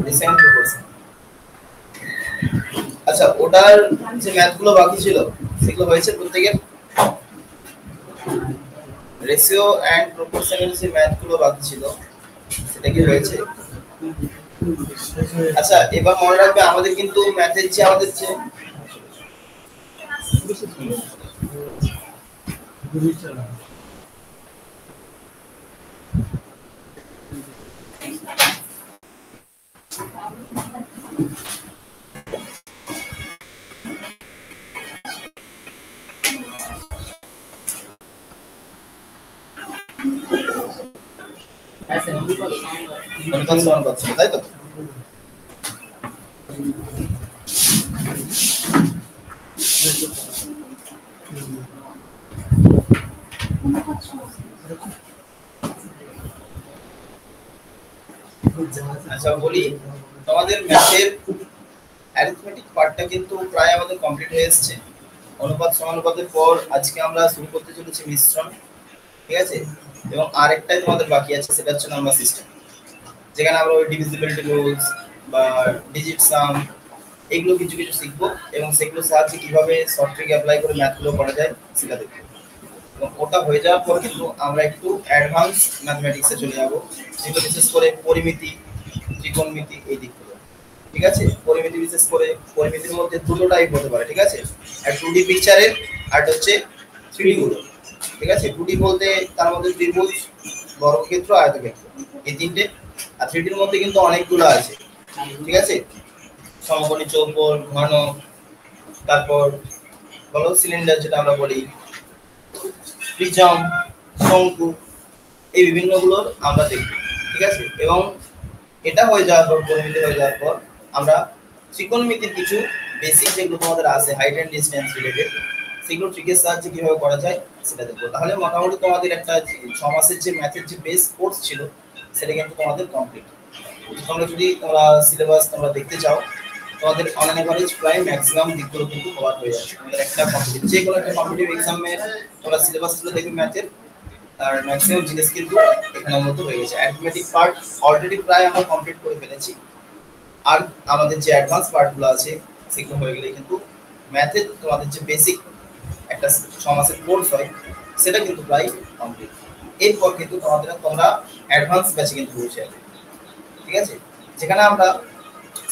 Recent proportion. আচ্ছা, ওটার যে ম্যাথগুলো বাকি ছিল সেগুলো হয়েছে প্রত্যেকের? রেশিও এন্ড প্রপোর্শনের যে ম্যাথগুলো বাকি ছিল সেটা কি হয়েছে? আচ্ছা, এবার মনে রাখবে আমাদের কিন্তু ম্যাথের যে আমাদের যে তাই তো? আচ্ছা বলি, তোমাদের ম্যাথের অ্যারিথমেটিক পার্টটা কিন্তু প্রায় আমাদের কমপ্লিট হয়ে এসেছে। অনুপাত সমানুপাতের পর আজকে আমরা শুরু করতে চলেছি মিশ্রণ, ঠিক আছে? এবং আরেকটাই তোমাদের বাকি আছে, সেটা হচ্ছে নাম্বার সিস্টেম, যেখানে আমরা ওই ডিভিজিবিলিটি রুলস বা ডিজিট সাম এগুলো কিছু কিছু শিখবো এবং সেগুলোর সাহায্যে কিভাবে শর্ট ট্রিক অ্যাপ্লাই করে ম্যাথগুলো করা যায় সেটা দেখবো। এবং ওটা হয়ে যাওয়ার পর কিন্তু আমরা একটু অ্যাডভান্স ম্যাথমেটিক্সে চলে যাবো, যেগুলো বিশেষ করে পরিমিতি, ত্রিকোণমিতি এই দিকগুলো, ঠিক আছে? পরিমিতি বিশেষ করে পরিমিতির মধ্যে দুটো টাইপ হতে পারে, ঠিক আছে? আর 2D পিকচারের আর হচ্ছে 3D গুলো, ঠিক আছে? 2D বলতে তার মধ্যে ত্রিভুজ, বর্গক্ষেত্র, আয়তক্ষেত্র এই তিনটে। আর 3D এর মধ্যে কিন্তু অনেকগুলো আছে, ঠিক আছে? সমকোণী, চৌকোণ, ঘন, তারপর বলো সিলিন্ডার যেটা আমরা বলি, প্রিজম, শঙ্কু, এই বিভিন্নগুলোর আমরা দেখব, ঠিক আছে? এবং এটা হয়ে যাওয়ার পর, পরিমিতি হয়ে যাওয়ার পর আমরা ত্রিকোণমিতির কিছু বেসিক যেগুলো তোমাদের আছে হাইট এন্ড ডিসটেন্স রিলেটেড, সেগুলো ট্রিকের সাহায্যে কিভাবে করা যায় সেটা দেখবো। তাহলে মোটামুটি তোমাদের একটা 6 মাসের যে ম্যাথের যে বেস কোর্স ছিল সেটা কিন্তু তোমাদের কমপ্লিট। তোমরা যদি তোমরা সিলেবাস তোমরা দেখতে চাও, তোমাদের অন এভারেজ প্রায় ম্যাক্সিমাম দিকগুলো কিন্তু কভার হয়ে যাচ্ছে। তোমাদের একটা কম্পিটিটিভ, যে কোনো একটা কম্পিটিটিভ এক্সামের তোমরা সিলেবাসগুলো দেখবে ম্যাথের, আর ম্যাক্সিমাম জিনিস কিন্তু এখানের মধ্যে হয়ে গেছে। অ্যারিথমেটিক পার্ট অলরেডি প্রায় আমরা কমপ্লিট করে ফেলেছি, আর আমাদের যে অ্যাডভান্স পার্টগুলো আছে সেগুলো হয়ে গেলে কিন্তু ম্যাথের তোমাদের যে বেসিক একটা 6 মাসের কোর্স হয় সেটা কিন্তু প্রায় কমপ্লিট। এরপর কিন্তু তোমরা অ্যাডভান্স ব্যাচে কিন্তু পৌঁছে যাবে, ঠিক আছে? যেখানে আমরা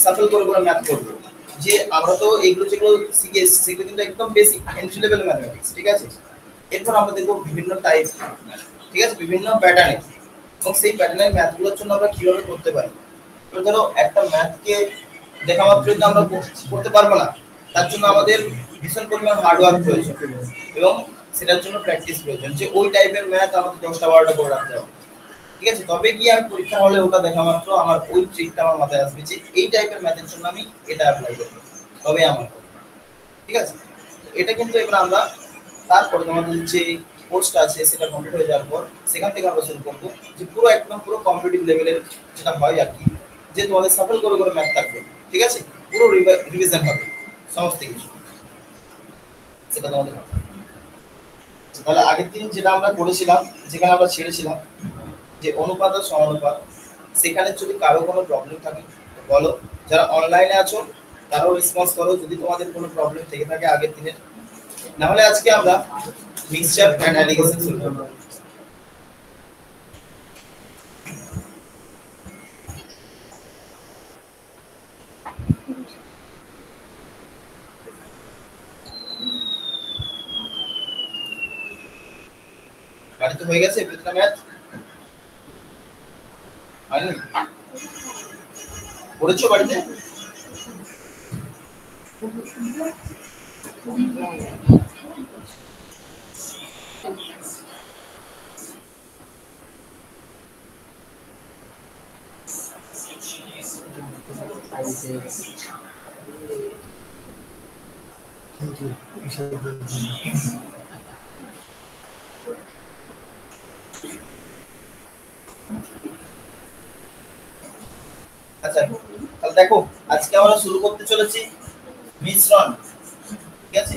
সাফল করে করে ম্যাথ করবো। যে আমরা তো এইগুলো যেগুলো শিখে এসেছি সেগুলো কিন্তু একদম বেসিক এন্ট্রি লেভেল ম্যাথমেটিক্স, ঠিক আছে? এরপর আমরা দেখবো বিভিন্ন টাইপ, ঠিক আছে, বিভিন্ন প্যাটার্নে, এবং সেই প্যাটার্নের ম্যাথগুলোর জন্য আমরা কিভাবে করতে পারি। তো ধরো একটা ম্যাথকে দেখা মাত্রই তো আমরা করতে পারবো না, তার জন্য আমাদের ভীষণ পরিমাণ হার্ডওয়ার্ক প্রয়োজন এবং সেটার জন্য প্র্যাকটিস প্রয়োজন, যে ওই টাইপের ম্যাথ আমাদের 10টা 12টা করে রাখতে হবে, ঠিক আছে? তবে গিয়ে আমি পরীক্ষা হলে ওটা দেখা মাত্র আমার ওই ট্রিকটা আমার মাথায় আসবে যে এই টাইপের ম্যাথের জন্য আমি এটা অ্যাপ্লাই করবো, তবে আমার হবে, ঠিক আছে? এটা কিন্তু এবার আমরা তারপরে আমাদের যে কোর্সটা আছে সেটা কমপ্লিট হয়ে যাওয়ার পর সেখান থেকে আমরা শুরু করবো যে পুরো একদম পুরো কম্পিটিটিভ লেভেলের যেটা হয় আর কি, যে তোমাদের সাফল করে করে ম্যাথ থাকবে, ঠিক আছে? পুরো রিভিশন হবে সমস্ত কিছু, সেটা তোমাদের হবে। তাহলে আগের দিন যেটা আমরা করেছিলাম, যেখানে আমরা ছেড়েছিলাম যে অনুপাত ও সমানুপাত, সেখানে যদি কারো কোনো প্রবলেম থাকে বলো। যারা অনলাইনে আছো তারাও রেসপন্স করো যদি তোমাদের কোনো প্রবলেম থেকে থাকে আগের দিনের। না হলে আজকে আমরা মিক্সচার এন্ড অ্যালিগেশন শুরু করব। বাড়িতে হয়ে গেছে প্রতিটা ম্যাথ? হয়নি? পড়েছো বাড়িতে? আচ্ছা, তাহলে দেখো আজকে আমরা শুরু করতে চলেছি মিশ্রণ, ঠিক আছে?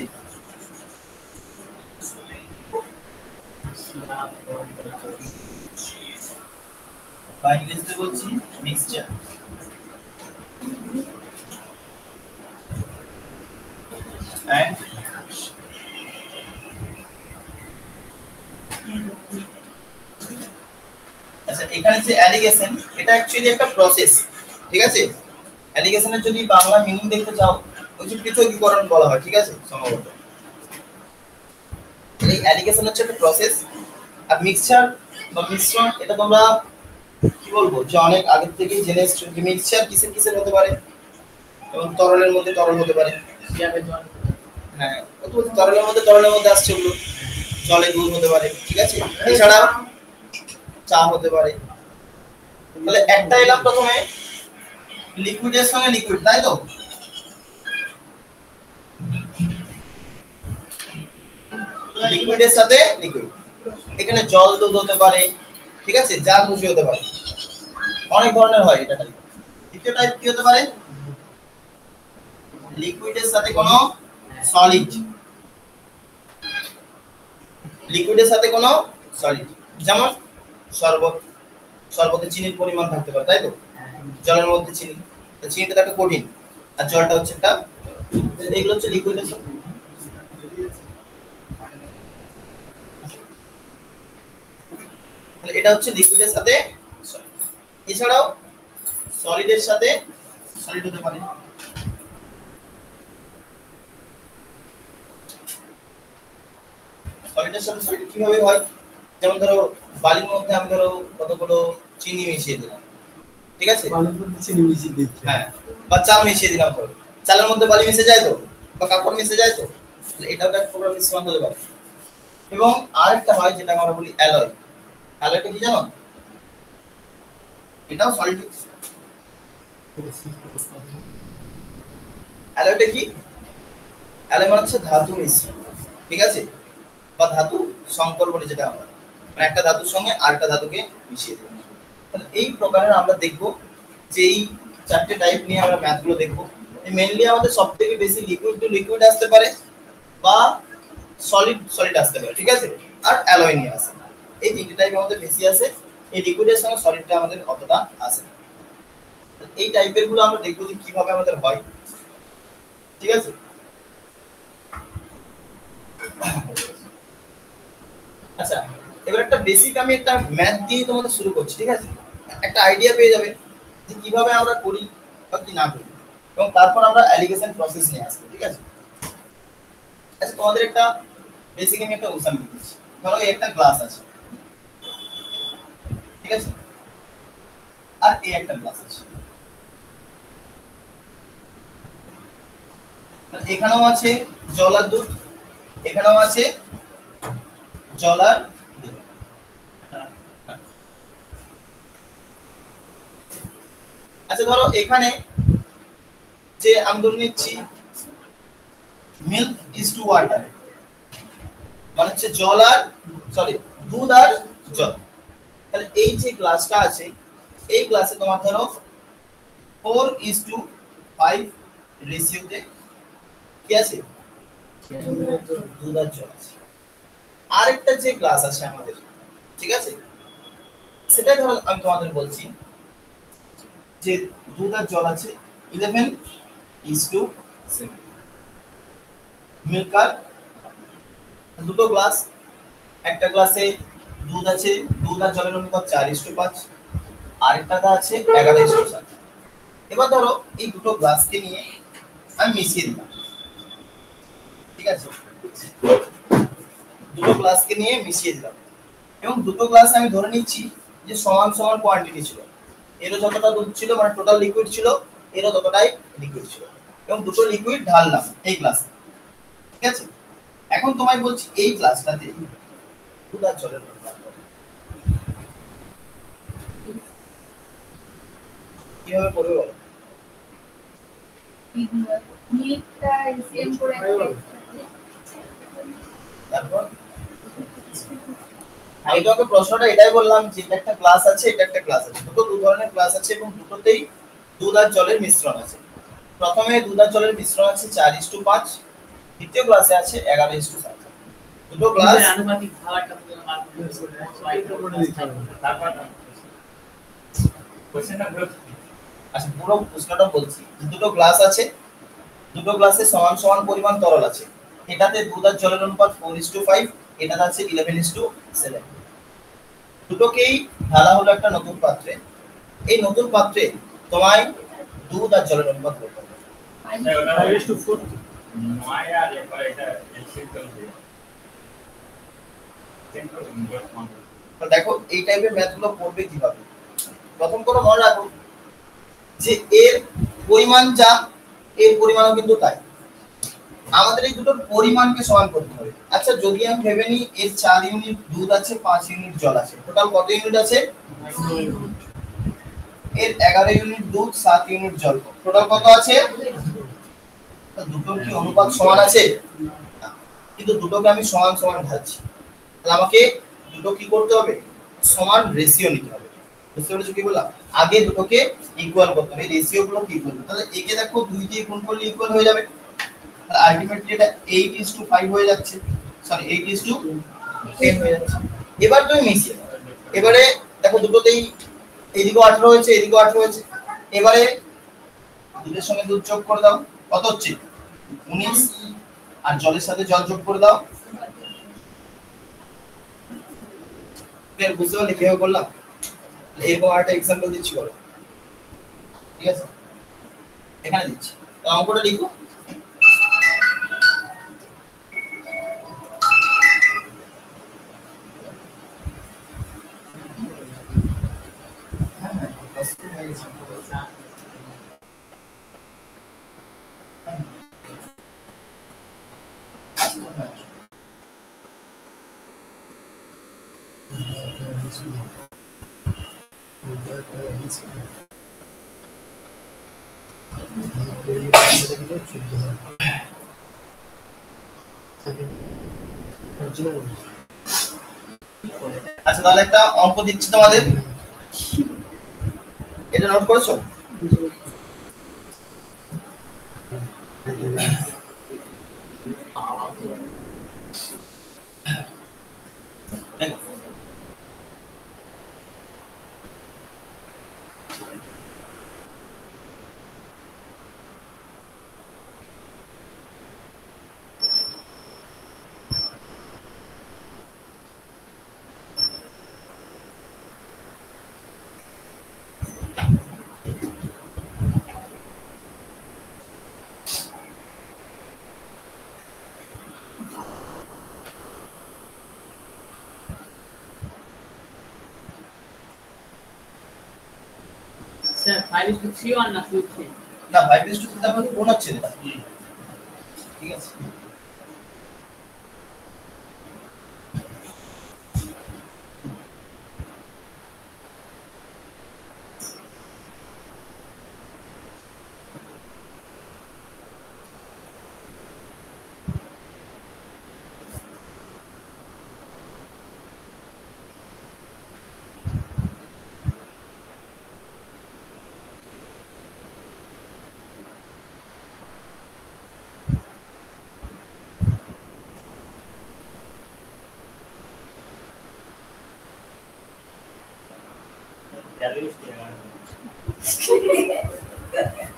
বা ইংলিশে বলছি মিক্সচার। and আচ্ছা এখানে যে অ্যালিগেশন এটা অ্যাকচুয়ালি একটা প্রসেস ঠিক আছে অ্যালিগেশনের যদি বাংলা মিনিং দেখতে চাও ওই যে পৃথকীকরণ বলা হয় ঠিক আছে সম্ভবত এই অ্যালিগেশন হচ্ছে একটা প্রসেস আর মিক্সচার বা মিশ্রণ এটা তোমরা কি বলবো যে অনেক আগে থেকেই জেনে এসছো যে মিক্সচার কিসের কিসের হতে পারে এবং তরলের মধ্যে তরল হতে পারে হ্যাঁ তরলের মধ্যে আসছে ওগুলো জলে দুধ হতে পারে ঠিক আছে এছাড়া চা হতে পারে তাহলে একটা এলাম প্রথমে লিকুইডের সঙ্গে লিকুইড তাই তো লিকুইডের সাথে লিকুইড এখানে জল দুধ হতে পারে ঠিক আছে যা খুশি হতে পারে অনেক ধরনের হয় এটা টাইপ দ্বিতীয় টাইপ কি হতে পারে লিকুইডের সাথে কোনো সলিড লিকুইডের সাথে কোনো সলিড যেমন শরবত শরবতে চিনির পরিমাণ থাকতে পারে তাই তো জলের মধ্যে চিনি চিনিটা একটা কঠিন আর জলটা হচ্ছে একটা এগুলো হচ্ছে লিকুইডের সাথে তাহলে এটা হচ্ছে লিকুইডের সাথে এছাড়াও সলিডের সাথে সলিড হতে পারে সলিডের সাথে সলিড কিভাবে হয় যেমন ধরো বালির মধ্যে আমি ধরো কতগুলো চিনি মিশিয়ে দিলাম ঠিক আছে বালির মধ্যে চিনি মিশিয়ে দিই হ্যাঁ বা চাল মিশিয়ে দিলাম ধরো চালের মধ্যে বালি মিশে যায় তো বা কাপড় মিশে যায় তো এটাও একটা প্রকার মিশ্রণ হতে পারে এবং আরেকটা হয় যেটা আমরা বলি অ্যালয় অ্যালয়টা কি জানো এটাও সলিড অ্যালয়টা কি অ্যালয় মানে হচ্ছে ধাতু মিশ্রণ ঠিক আছে বা ধাতু সংকর বলে যেটা আমরা মানে একটা ধাতুর সঙ্গে আরেকটা ধাতুকে মিশিয়ে দেব তাহলে এই প্রকারের আমরা দেখব যে এই চারটি টাইপ নিয়ে আমরা ম্যাথগুলো দেখব মেইনলি আমাদের সবথেকে বেশি লিকুইড টু লিকুইড আসতে পারে বা সলিড সলিড আসতে পারে ঠিক আছে আর অ্যালয় নিয়ে আসে এই তিনটি টাইপ আমাদের বেশি আসে এই লিকুইডের সঙ্গে সলিডটা আমাদের অতটা আসে না এই টাইপের গুলো আমরা দেখব যে কিভাবে আমাদের হয় ঠিক আছে আচ্ছা এবার একটা বেসিক আমি একটা ম্যাথ দিয়ে তোমাদের শুরু করছি ঠিক আছে একটা আইডিয়া পেয়ে যাবে যে কিভাবে আমরা করি বা কি না করি এবং তারপর আমরা অ্যালিগেশন প্রসেস নিয়ে আসবো ঠিক আছে আচ্ছা তোমাদের একটা বেসিক আমি একটা উদাহরণ দিচ্ছি ধরো এই একটা গ্লাস আছে ঠিক আছে আর এই একটা গ্লাস আছে এখানেও আছে জল আর দুধ এখানেও আছে জল আর দুধ আচ্ছা ধরো এখানে যে আমি ধরে নিচ্ছি মিল্ক ইজ টু ওয়াটার মানে হচ্ছে জল আর সরি দুধ আর জল তাহলে এই যে গ্লাসটা আছে এই গ্লাসে তোমার ধরো 4:5 রেশিওতে কি আছে দুধ আর জল আছে আরেকটা যে গ্লাস আছে আমাদের ঠিক আছে সেটা ধরো আমি তোমাদের বলছি যে দুধ আর জল আছে 11:7 মিল্ক আর দুটো গ্লাস একটা গ্লাসে দুধ আছে দুধ আর জলের অনুপাত 4:5 আরেকটাটা আছে 11:7 এবার ধরো এই দুটো গ্লাসকে নিয়ে আমি মিশিয়ে দিলাম ঠিক আছে দুটো গ্লাসকে নিয়ে মিশিয়ে দিলাম এবং দুটো গ্লাস আমি ধরে নিচ্ছি যে সমান সমান কোয়ান্টিটি ছিল এরও যতটা দুধ ছিল মানে টোটাল লিকুইড ছিল এরও ততটাই লিকুইড ছিল এবং দুটো লিকুইড ঢাললাম এই গ্লাসে ঠিক আছে এখন তোমায় বলছি এই গ্লাসটাতে দুধ আর জলের অনুপাত কিভাবে করবে বলো মিল্কটা এসএম করে তারপর আমি তোমাকে প্রশ্নটা এটাই বললাম যে একটা গ্লাস আছে এটা একটা গ্লাস আছে দুটো দু ধরনের গ্লাস আছে এবং দুটোতেই দুধ আর জলের মিশ্রণ আছে প্রথমে দুধ আর জলের মিশ্রণ আছে 4:5 দ্বিতীয় গ্লাসে আছে 11:7 দুটো গ্লাস আনুপাতিক ভাগটা তারপর কোশ্চেনটা পুরো আচ্ছা পুরো প্রশ্নটা বলছি দুটো গ্লাস আছে দুটো গ্লাসে সমান সমান পরিমাণ তরল আছে, এটাতে দুধ আর জলের অনুপাত 4:5, এটাতে আছে 11:7। দুটোকেই ঢালা হলো একটা নতুন পাত্রে। এই নতুন পাত্রে তোমায় দুধ আর জলের অনুপাত করতে হবে। তো দেখো এই টাইপের ম্যাথগুলো করবে কিভাবে। প্রথম করে মনে রাখো যে এর পরিমাণ যা, এর পরিমাণও কিন্তু তাই। আমাদের এই দুটোর পরিমাণকে সমান করতে হবে। আচ্ছা যদি আমি ভেবে নিই এর 4 ইউনিট দুধ আছে, 5 ইউনিট জল আছে, টোটাল কত ইউনিট আছে? এর 11 ইউনিট দুধ, 7 ইউনিট জল, টোটাল কত আছে? দুটোর কি অনুপাত সমান আছে? না। কিন্তু দুটোকে আমি সমান সমান ঢালছি, তাহলে আমাকে দুটো কি করতে হবে? সমান রেশিও নিতে হবে। বুঝতে পেরেছো কি বললাম? আগে দুটোকে ইকুয়াল করতে হবে, রেশিও গুলো কি করবে। তাহলে একে দেখো 2 দিয়ে গুণ করলে ইকুয়াল হয়ে যাবে, তাহলে আলটিমেটলি এটা 8:5 হয়ে যাচ্ছে, সরি 8:10 হয়ে যাচ্ছে। এবার তুমি মিশিয়ে দাও। এবারে দেখো দুটোতেই এদিকেও 18 হয়েছে, এদিকেও 18 হয়েছে। এবারে দুধের সঙ্গে দুধ যোগ করে দাও, কত হচ্ছে? 19। আর জলের সাথে জল যোগ করে দাও। এর বুঝতে পারলে কিভাবে করলাম? এরকম একটা এক্সাম্পল দিচ্ছি, বলো। ঠিক আছে, এখানে দিচ্ছি, তো অঙ্কটা লিখো। আচ্ছা তাহলে একটা অঙ্ক দিচ্ছি তোমাদের, এটা নোট করেছো? স্যার 5:3 আর না 2:3? না 5:3 তারপর কোন হচ্ছে এটা, ঠিক আছে।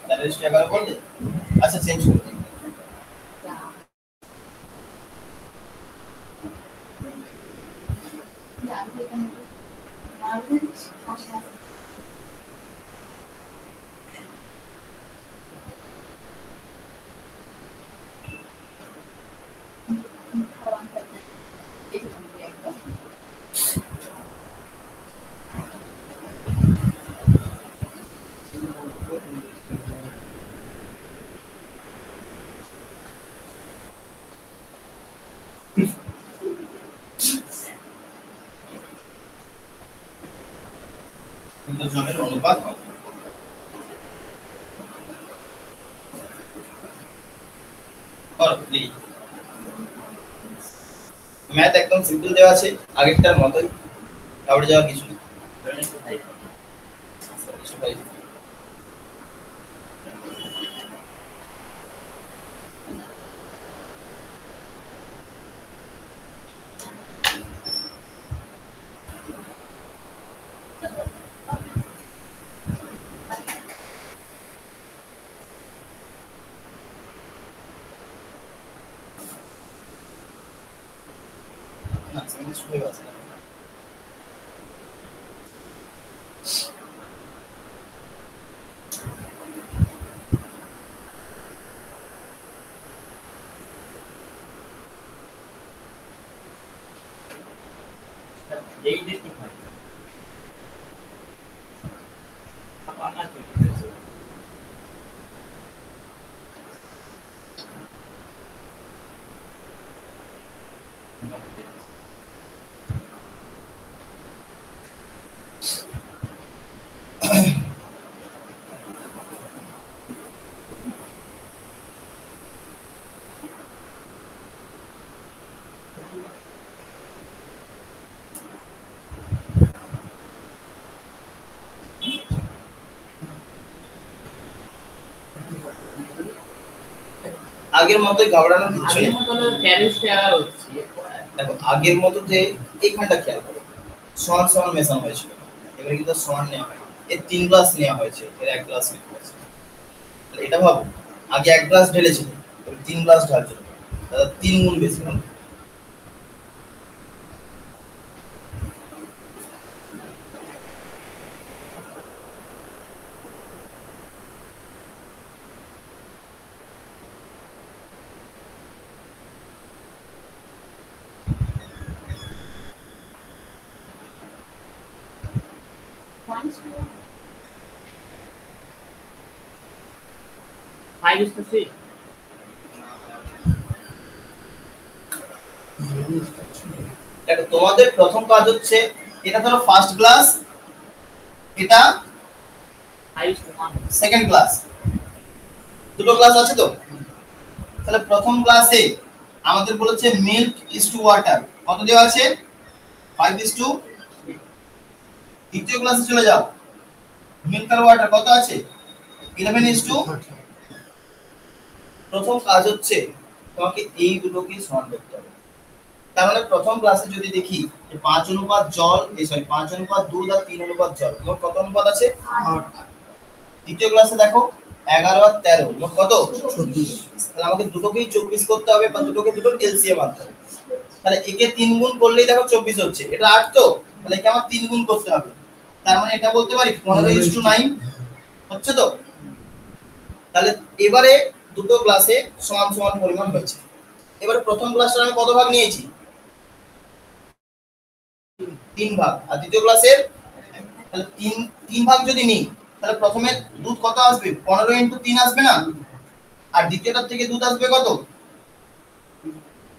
তাহলে এবার বলতে আচ্ছা চেঞ্জ করে দিই। কিন্তু জলের অনুপাত ম্যাথ একদম সিম্পল দেওয়া আছে, আগেরটার মতোই, তাহলে যাওয়ার কিছু নেই। না 75 আছে না। এই যে কি হয় আপনার কি আগের মতোই ঘাবড়ানোর কিছু আগের নেই। মতো প্যারিসটা হচ্ছে দেখো আগের মতো যে এইখানটা খেয়াল করো, সমান সমান মেশানো হয়েছিল, এবারে কিন্তু সমান নেওয়া হয়, এর 3 গ্লাস নেওয়া হয়েছে, এর 1 গ্লাস নেওয়া হয়েছে। তাহলে এটা ভাবো, আগে 1 গ্লাস ঢেলেছিল, এবার 3 গ্লাস ঢালছিল, তাহলে 3 গুণ বেশি হলো। ফাইভ ইস টু সিক্স দেখো তোমাদের প্রথম কাজ হচ্ছে, এটা ধরো ফার্স্ট ক্লাস, এটা five is to one second class, দুটো ক্লাস আছে তো। তাহলে প্রথম ক্লাসে আমাদের বলেছে মিল্ক ইজ টু ওয়াটার, কত দেওয়া আছে 5 ইজ টু। দ্বিতীয় ক্লাসে চলে যাও, মিল্ক আর ওয়াটার কত আছে 11 ইজ টু। প্রথম কাজ হচ্ছে তোমাকে এই দুটোকে সমান করতে হবে। তার মানে প্রথম ক্লাসে যদি দেখি যে 5 অনুপাত জল, এই সরি 5 অনুপাত দুধ আর 3 অনুপাত জল, মোট কত অনুপাত আছে 8। দ্বিতীয় ক্লাসে দেখো 11 আর 13, মোট কত 24। তাহলে আমাকে দুটোকেই 24 করতে হবে, বা দুটোকে দুটোর এলসিএম আনতে হবে। তাহলে একে 3 গুণ করলেই দেখো 24 হচ্ছে, এটা 8 তো, তাহলে একে আমার 3 গুণ করতে হবে। তার মানে এটা বলতে পারি 15:9 হচ্ছে তো। তাহলে এবারে দুটো ক্লাসে সমান সমান পরিমাণ হয়েছে। এবারে প্রথম ক্লাসটা আমি কত ভাগ নিয়েছি 3 ভাগ, আর দ্বিতীয় ক্লাসের তাহলে 3 ভাগ যদি নিই, তাহলে প্রথমে দুধ কত আসবে 15 ইনটু 3 আসবে না, আর দ্বিতীয়টার থেকে দুধ আসবে কত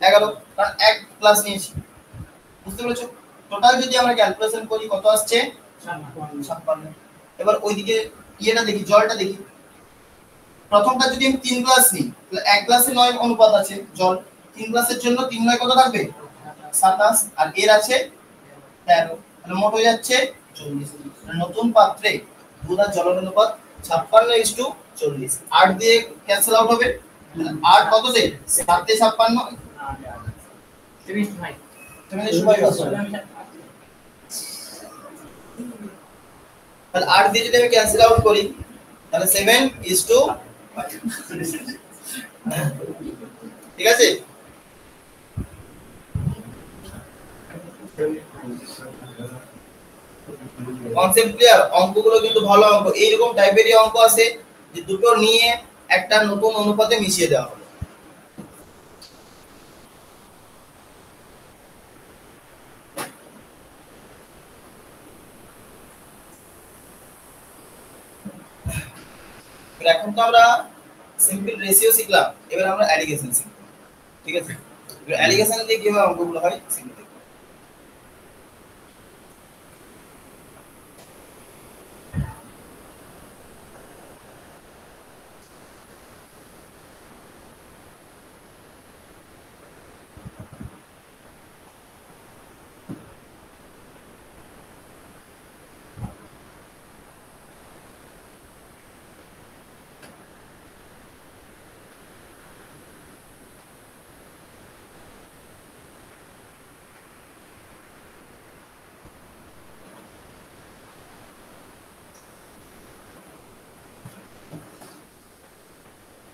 11, কারণ এক ক্লাস নিয়েছি। বুঝতে পেরেছো? টোটাল যদি আমরা ক্যালকুলেশন করি কত আসছে 56। এবার ওইদিকে ইয়েটা দেখি, জলটা দেখি। প্রথমটা যদি আমি 3 গ্লাস নিই, তাহলে 1 গ্লাসে 9 অনুপাত আছে জল, 3 গ্লাসের জন্য 3 9 কত থাকবে 27, আর এর আছে 13, তাহলে মোট হয়ে যাচ্ছে 40। নতুন পাত্রে দুধ আর জলের অনুপাত 56:40। 8 দিয়ে ক্যান্সেল আউট হবে, তাহলে 8 কত দেয় 7 দিয়ে 56, 75 75 আসবে। তাহলে 8 দিয়ে যদি আমি ক্যান্সেল আউট করি, তাহলে 7:5। ঠিক আছে? Concept clear? অঙ্কগুলো কিন্তু ভালো অঙ্ক, এইরকম টাইপেরই অঙ্ক আছে যে দুটো নিয়ে একটা নতুন অনুপাতে মিশিয়ে দেওয়া হবে। এখন তো আমরা সিম্পল রেশিও শিখলাম, এবার আমরা অ্যালিগেশন শিখব। ঠিক আছে? এবার অ্যালিগেশন দিয়ে কিভাবে অঙ্কগুলো হয় শিখব।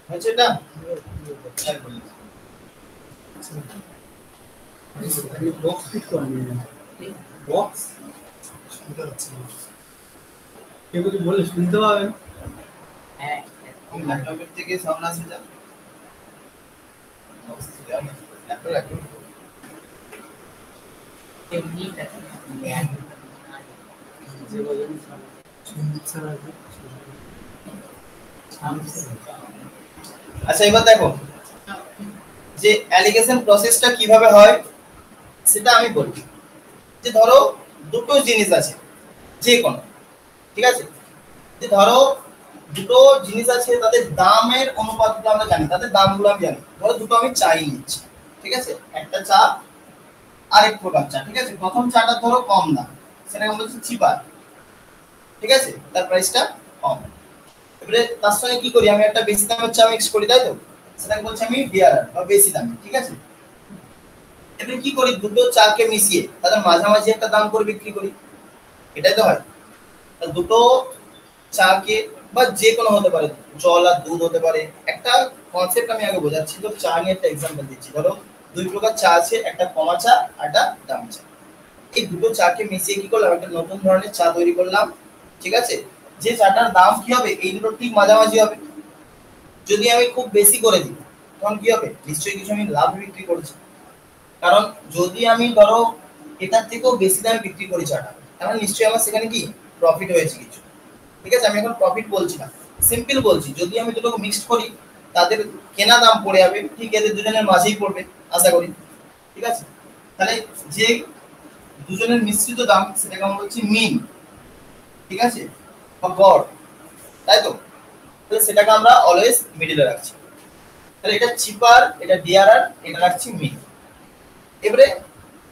হয়েছে এটা? বক্স ফিট করেন বক্স শুনতে পাচ্ছি না কেউ কিছু বললে শুনতে পাবেন হ্যাঁ ল্যাপটপের থেকে সাউন্ড আসে যা ল্যাপটপ এমনি থাকে যে বলেন সন্দীপ স্যার আছে আচ্ছা এবার দেখো যে অ্যালিগেশন প্রসেসটা কিভাবে হয় সেটা আমি বলছি যে ধরো দুটো জিনিস আছে যে কোনো ঠিক আছে যে ধরো দুটো জিনিস আছে তাদের দামের অনুপাতটা আমরা জানি তাদের দামগুলো আমি জানি ধরো দুটো আমি চাই নিচ্ছি ঠিক আছে একটা চা আরেক প্রকার চা ঠিক আছে প্রথম চাটা ধরো কম দাম সেটা আমরা বলছি চিপার ঠিক আছে তার প্রাইসটা কম এবারে তার সঙ্গে কি করি আমি একটা বেশি দামের চা মিক্স করি তাই তো সেটাকে বলছি আমি ডিয়ারার বা বেশি দামি ঠিক আছে এবারে কি করি দুটো চাকে মিশিয়ে তাদের মাঝামাঝি একটা দাম করে বিক্রি করি এটাই তো হয় তাহলে দুটো চাকে বা যে কোনো হতে পারে জল আর দুধ হতে পারে একটা কনসেপ্ট আমি আগে বোঝাচ্ছি তো চা নিয়ে একটা এক্সাম্পল দিচ্ছি ধরো দুই প্রকার চা আছে একটা কমা চা আর একটা দাম চা এই দুটো চাকে মিশিয়ে কি করলাম একটা নতুন ধরনের চা তৈরি করলাম ঠিক আছে যে চাটার দাম কি হবে এই দুটো ঠিক মাঝামাঝি হবে যদি আমি খুব বেশি করে দিই তখন কি হবে নিশ্চয়ই কিছু আমি লাভ বিক্রি করছি কারণ যদি আমি ধরো এটার থেকেও বেশি দামে বিক্রি করি চাটা তাহলে নিশ্চয়ই আমার সেখানে কি প্রফিট হয়েছে কিছু ঠিক আছে আমি এখন প্রফিট বলছি না সিম্পল বলছি যদি আমি দুটো মিক্সড করি তাদের কেনা দাম পড়ে যাবে ঠিক এদের দুজনের মাঝেই পড়বে আশা করি ঠিক আছে তাহলে যে দুজনের মিশ্রিত দাম সেটাকে আমরা বলছি মিন ঠিক আছে বা গড় তাই তো তাহলে সেটাকে আমরা অলওয়েজ মিডলে রাখছি তাহলে এটা চিপার এটা ডিআরআর এটা রাখছি মিন এবারে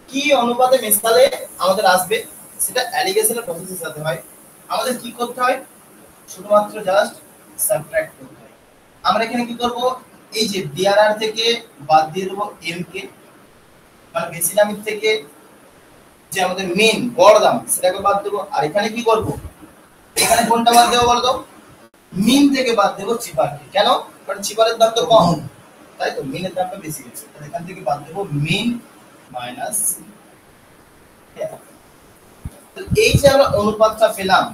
কি অনুপাতে মেশালে আমাদের আসবে সেটা অ্যালিগেশনের প্রসেসের সাথে হয় আমাদের কি করতে হয় শুধুমাত্র জাস্ট সাবট্রাক্ট করতে হয় আমরা এখানে কি করব এই যে ডিআরআর থেকে বাদ দিয়ে দেব এম কে মানে বেশি দামের থেকে যে আমাদের মেন গড় দাম সেটাকে বাদ দেব আর এখানে কি করব এখানে কোনটা বাদ দেব বলো তো মিন থেকে বাদ দেব চিপারকে কেন কারণ চিপারের দাম তো কম তাই তো মিনের দামটা বেশি আছে তাহলে এখান থেকে বাদ দেব মিন মাইনাস এই যে আমরা অনুপাতটা পেলাম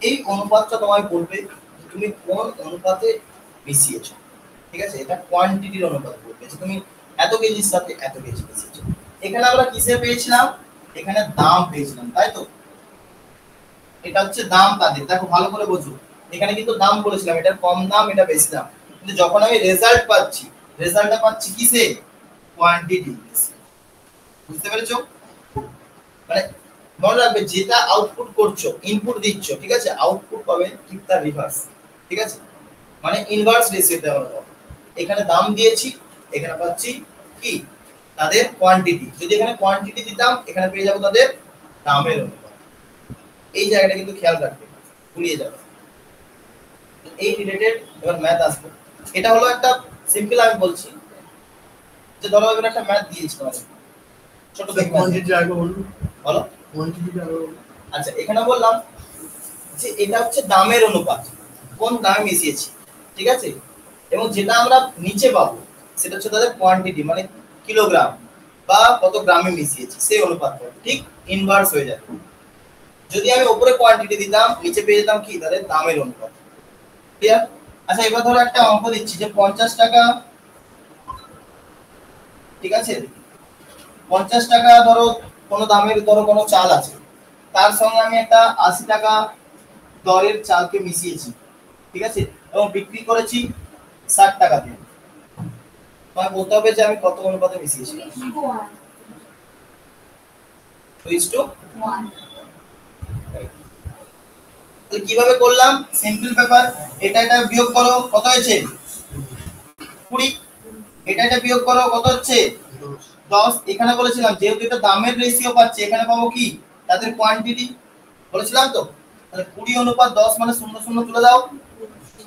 এই অনুপাতটা তোমায় বলবে তুমি কোন অনুপাতে মিশিয়েছো ঠিক আছে এটা কোয়ান্টিটির অনুপাত বলবে যে তুমি এত কেজির সাথে এত কেজি মিশিয়েছো এখানে আমরা কিসে পেয়েছিলাম এখানে দাম পেয়েছিলাম তাই তো এটা হচ্ছে দাম তাদের দেখো ভালো করে বোঝো এখানে কিন্তু দাম বলেছিলাম এটা কম দাম এটা বেশি দাম কিন্তু যখন আমি রেজাল্ট পাচ্ছি রেজাল্টটা পাচ্ছি কিসে কোয়ান্টিটি বুঝতে পেরেছো মানে মনে রাখবে যেটা আউটপুট করছো ইনপুট দিচ্ছ ঠিক আছে আউটপুট পাবে ঠিক তার রিভার্স ঠিক আছে মানে ইনভার্স রেশিওতে আমরা পাবো এখানে দাম দিয়েছি এখানে পাচ্ছি কি তাদের কোয়ান্টিটি যদি এখানে কোয়ান্টিটি দিতাম এখানে পেয়ে যাবো তাদের দামের অনুপাত এই জায়গাটা কিন্তু খেয়াল রাখবে ভুলিয়ে যাবে এই রিলেটেড এবার ম্যাথ আসবে এটা হলো একটা সিম্পল আমি বলছি যে ধরো এবার একটা ম্যাথ দিয়েছি তোমাদের ছোট কোয়ান্টিটি আগে বলুন বলো কোয়ান্টিটি আগে বলুন আচ্ছা এখানে বললাম যে এটা হচ্ছে দামের অনুপাত কোন দামে মিশিয়েছি ঠিক আছে এবং যেটা আমরা নিচে পাবো সেটা হচ্ছে তাদের কোয়ান্টিটি মানে কিলোগ্রাম বা কত গ্রামে মিশিয়েছি সেই অনুপাতটা ঠিক ইনভার্স হয়ে যাবে যদি আমি উপরে কোয়ান্টিটি দিতাম নিচে পেয়ে যেতাম কি তাদের দামের অনুপাত ক্লিয়ার আচ্ছা এবার ধরো একটা অঙ্ক দিচ্ছি যে 50 টাকা ঠিক আছে 50 টাকা ধরো কোনো দামের ধরো কোনো চাল আছে তার সঙ্গে আমি একটা 80 টাকা দরের চালকে মিশিয়েছি ঠিক আছে এবং বিক্রি করেছি 60 টাকা দিয়ে তোমায় বলতে হবে যে আমি কত অনুপাতে মিশিয়েছি 1 তাহলে কিভাবে করলাম সিম্পল ব্যাপার এটা এটা বিয়োগ করো কত হয়েছে 20 এটা এটা বিয়োগ করো কত হচ্ছে 10 এখানে বলেছিলাম যেহেতু এটা দামের রেশিও পাচ্ছে এখানে পাবো কি তাদের কোয়ান্টিটি বলেছিলাম তো তাহলে 20 অনুপাত 10 মানে 0 0 তুলে দাও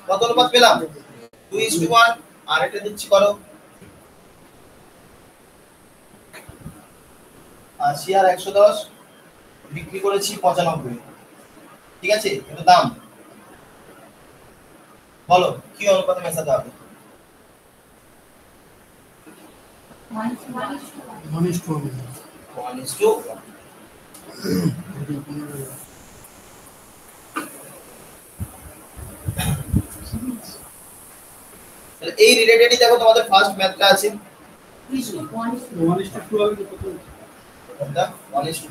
কত অনুপাত পেলাম 2:1 আর এটা দিচ্ছি করো 80 আর 110 বিক্রি করেছি 95 ঠিক আছে এটা দাম বলো কি অনুপাতে মেশাতে হবে 1:1. তাহলে এই রিলেটেডই দেখো তোমাদের ফার্স্ট ম্যাথটা আছে কোনটা 1:2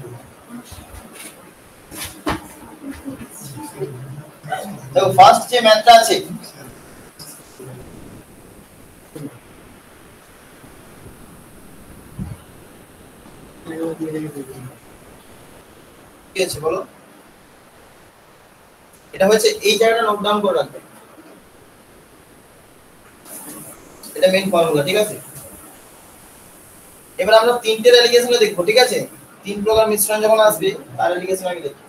দেখো ফার্স্ট যে ম্যাথটা আছে কি আছে বলো এটা হচ্ছে এই জায়গাটা নোট ডাউন করে রাখবে এটা মেইন ফর্মুলা ঠিক আছে এবার আমরা তিনটে অ্যালিগেশন দেখব ঠিক আছে তিন প্রকার মিশ্রণ যখন আসবে তার অ্যালিগেশন আগে দেখব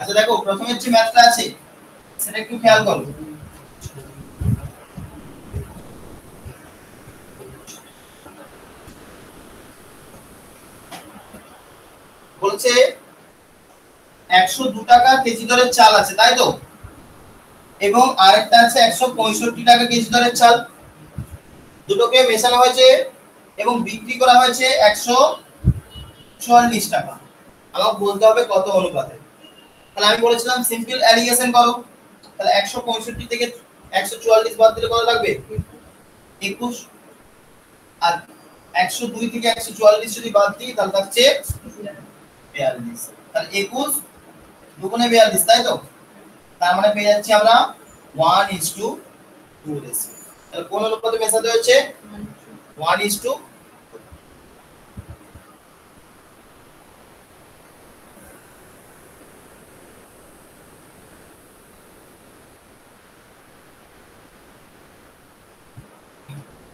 আচ্ছা দেখো প্রথমে যে ম্যাথটা আছে সেটা একটু খেয়াল করো বলছে 102 টাকা কেজি দরের চাল আছে তাই তো এবং আরেকটা আছে 165 টাকা কেজি দরের চাল দুটোকে মেশানো হয়েছে এবং বিক্রি করা হয়েছে 144 টাকা আমাকে বলতে হবে কত অনুপাতে তাহলে আমি বলেছিলাম সিম্পল অ্যালিগেশন করো তাহলে 165 থেকে 144 বাদ দিলে কত থাকবে 21 আর 102 থেকে 144 যদি বাদ দিই তাহলে থাকছে 42 তাহলে 21 দুগুণে 42 তাই তো তার মানে পেয়ে যাচ্ছি আমরা 1:2 রেশিও তাহলে কোন অনুপাতে মেশাতে হচ্ছে 1:2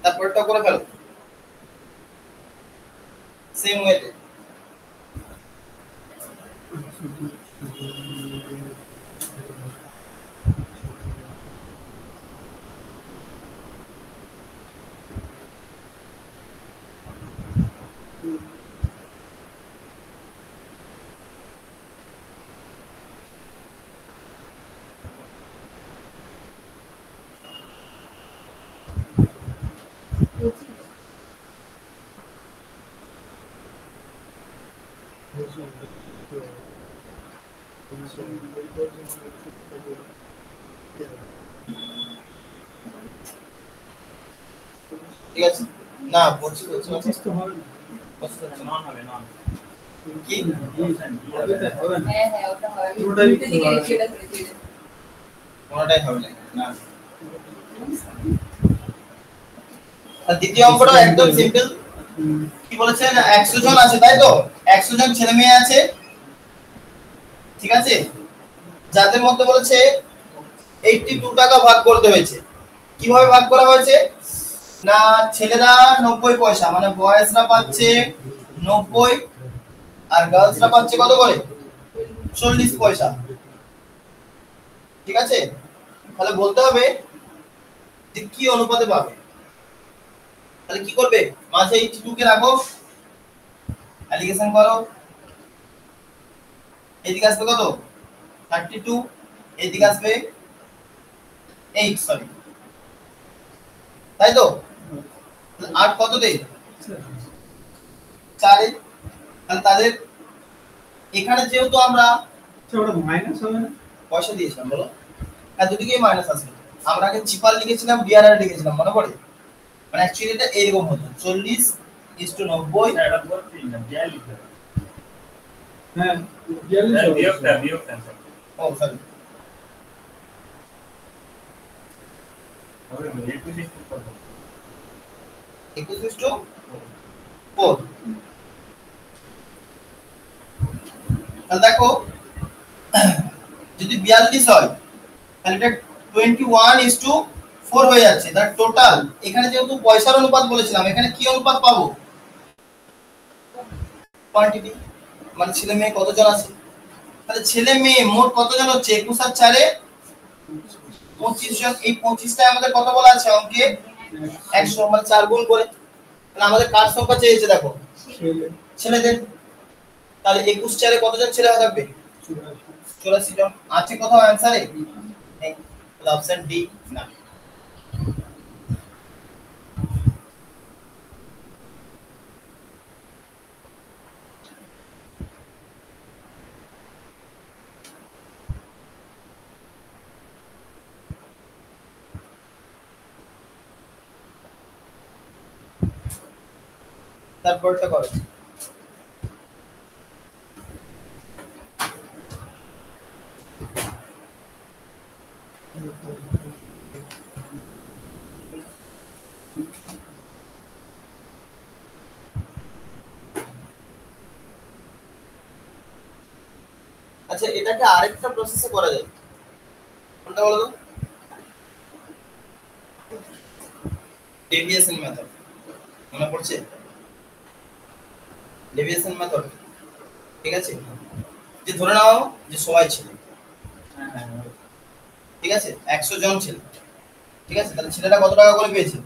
তারপরটা করে ফেলো সেম ওয়েতে ঠিক আছে না বলছি তো হবে না। নন হবে নন কি হ্যাঁ ওটা হয় পুরোটাই দুটো দিকে সেটা করেছি কোনটাই হবে না আর দ্বিতীয় অঙ্কটা একদম সিম্পল কি বলেছেন 100 জন আছে তাই তো 100 জন ছেলে মেয়ে আছে ঠিক আছে যাদের মধ্যে বলেছে 82 টাকা ভাগ করতে হয়েছে কিভাবে ভাগ করা হয়েছে না ছেলেরা 90 পয়সা মানে বয়েজরা পাচ্ছে 90 আর গার্লসরা পাচ্ছে কত করে 40 পয়সা ঠিক আছে তাহলে বলতে হবে যে কি অনুপাতে পাবে তাহলে কি করবে মাঝে 82 কে রাখো অ্যালিগেশন করো এদিকে আসবে কত 32 এদিকে আসবে 8 সরি তাই তো 8 কত দেই 4 তাহলে তাদের এখানে যেহেতু আমরা ওটা মাইনাস হবে না পয়সা দিয়েছিলাম বলো আর দুদিকেই মাইনাস আসবে আমরা আগে চিপার লিখেছিলাম বিআরআর লিখেছিলাম মনে পড়ে মানে অ্যাকচুয়ালি এটা এরকম হতো 40:90 এটা বলছি না দেয়া লিখতে হ্যাঁ 42 বিয়োগটা ও সরি হবে 21 করব 21:4 তাহলে দেখো যদি 42 হয় তাহলে এটা 21:4 হয়ে যাচ্ছে তার টোটাল এখানে যেহেতু পয়সার অনুপাত বলেছিলাম এখানে কি অনুপাত পাবো কোয়ান্টিটি মানে ছেলে মেয়ে কতজন আছে তাহলে ছেলে মেয়ে মোট কতজন হচ্ছে 21 আর 4 এ 25 জন এই 25 টায় আমাদের কত বলা আছে অঙ্কে 100 মানে 4 গুণ করে তাহলে আমাদের কার সংখ্যা চেয়েছে দেখো ছেলেদের তাহলে 21 4 কতজন ছেলে থাকবে? 84 জন। আছে কোথাও অ্যানসারে? নেই। তাহলে অপশন ডি না। তারপরটা করো। আচ্ছা, এটাকে আরেকটা প্রসেসে করা যায়। কোনটা বলো তো? Deviation method. মনে পড়ছে? Deviation method. ঠিক আছে, যে ধরে নাও যে সবাই ছিল, ঠিক আছে, 100 জন ছিল, ঠিক আছে, তাহলে ছেলেটা কত টাকা করে পেয়েছে?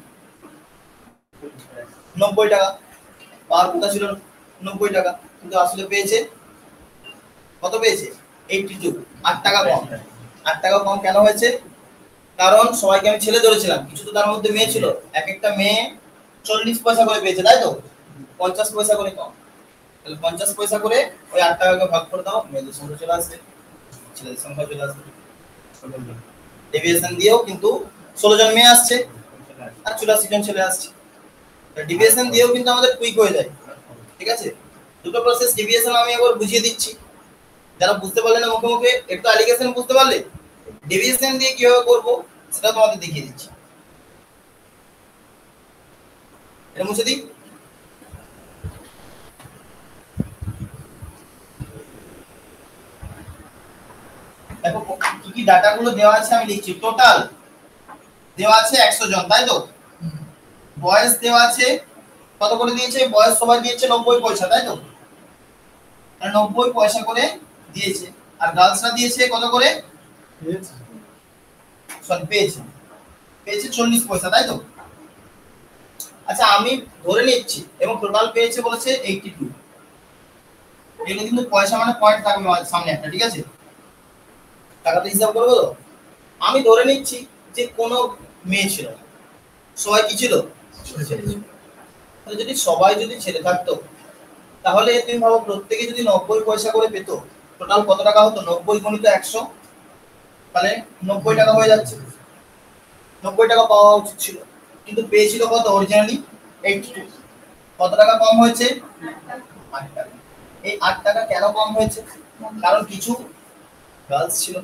90 টাকা। পাওয়ার কথা ছিল 90 টাকা, কিন্তু আসলে পেয়েছে কত? পেয়েছে 82। 8 টাকা কম। 8 টাকা কম কেন হয়েছে? কারণ সবাইকে আমি ছেলে ধরেছিলাম, কিছু তো তার মধ্যে মেয়ে ছিল। এক একটা মেয়ে 40 পয়সা করে পেয়েছে, তাই তো? 50 পয়সা করে কম। তাহলে 50 পয়সা করে ওই 8 টাকাকে ভাগ করে দাও, মেয়েদের সংখ্যা চলে আসবে, ছেলেদের সংখ্যা চলে আসবে। ডেভিয়েশন দিয়েও কিন্তু 16 জন মেয়ে আসছে আর 84 জন ছেলে আসছে। ডেভিয়েশন দিয়েও কিন্তু আমাদের কুইক হয়ে যায়। ঠিক আছে, দুটো প্রসেস ডেভিয়েশন আমি একবার বুঝিয়ে দিচ্ছি, যারা বুঝতে পারলে না মুখে মুখে, একটু অ্যালিগেশন বুঝতে পারলে, ডেভিয়েশন দিয়ে কিভাবে করব সেটা তোমাদের দেখিয়ে দিচ্ছি। এটা মুছে দিই। দেখো কি কি ডাটাগুলো দেওয়া আছে আমি লিখছি। টোটাল দেওয়া আছে 100 জন, তাই তো? বয়স দেওয়া আছে কত করে দিয়েছে? বয়স সবাই দিয়েছে 90 পয়সা, তাই তো? আর 90 পয়সা করে দিয়েছে। আর গার্লসরা দিয়েছে কত করে? সরি, পেয়েছে 40 পয়সা, তাই তো? আচ্ছা, আমি ধরে নিচ্ছি এবং টোটাল পেয়েছে বলেছে 82। এগুলো কিন্তু পয়সা মানে পয়েন্ট থাকবে সামনে একটা, ঠিক আছে? টাকাতে হিসাব করবো তো। আমি ধরে নিচ্ছি যে কোনো মেয়ে ছিল না, সবাই কি ছিল? ছেলে ছিল। তাহলে যদি সবাই যদি ছেলে থাকতো, তাহলে তুমি ভাবো প্রত্যেকে যদি 90 পয়সা করে পেত, টোটাল কত টাকা হতো? 90 গুণিত 100, তাহলে 90 টাকা হয়ে যাচ্ছে। 90 টাকা পাওয়া উচিত ছিল, কিন্তু পেয়েছিল কত? অরিজিনালি 82। কত টাকা কম হয়েছে? 8 টাকা। এই 8 টাকা কেন কম হয়েছে? কারণ কিছু গার্লস ছিল,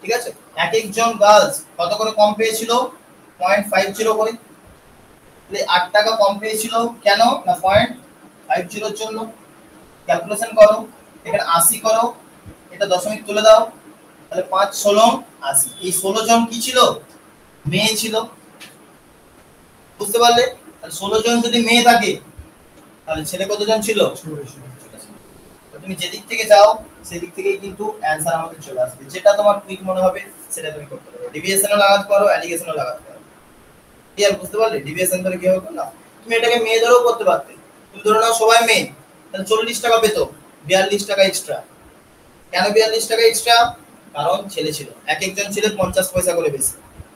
ঠিক আছে? এক একজন গার্লস কত করে কম পেয়েছিল? 0.50 করে। তাহলে 8 টাকা কম পেয়েছিল কেন? না 0.50 এর জন্য। ক্যালকুলেশন করো, এখানে 80 করো, এটা দশমিক তুলে দাও, তাহলে 5 16 80। এই 16 জন কি ছিল? মেয়ে ছিল। বুঝতে পারলে? তাহলে 16 জন যদি মেয়ে থাকে, তাহলে ছেলে কতজন ছিল? তুমি যেদিক থেকে যাও সেদিক থেকেই কিন্তু অ্যানসার আমাদের চলে আসবে। যেটা তোমার কুইক মনে হবে সেটা তুমি করতে পারো। ডেভিয়েশনও লাগাতে পারো, অ্যালিগেশনও লাগাতে পারো। ক্লিয়ার? বুঝতে পারলে ডেভিয়েশন ধরে কি হবে না? তুমি এটাকে মেয়ে ধরেও করতে পারতে। তুমি ধরে নাও সবাই মেয়ে, তাহলে 40 টাকা পেতো, 42 টাকা এক্সট্রা। কেন 42 টাকা এক্সট্রা? কারণ ছেলে ছিল, এক একজন ছিল 50 পয়সা করে বেশি।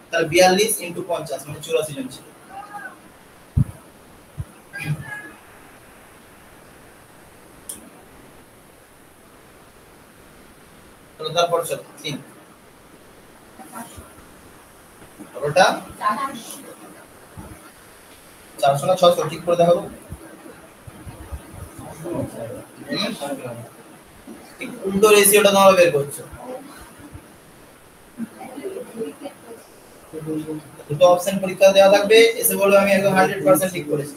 তাহলে 42 ইনটু 50 মানে 84 জন ছিল। তাহলে তারপর চলো 3 ওটা 400 না 600 ঠিক করে দেখো। ঠিক উল্টো রেশিওটা তোমরা বের করছো। দুটো অপশন পরীক্ষা দেওয়া থাকবে, এসে বলবে আমি একদম 100% ঠিক করেছি।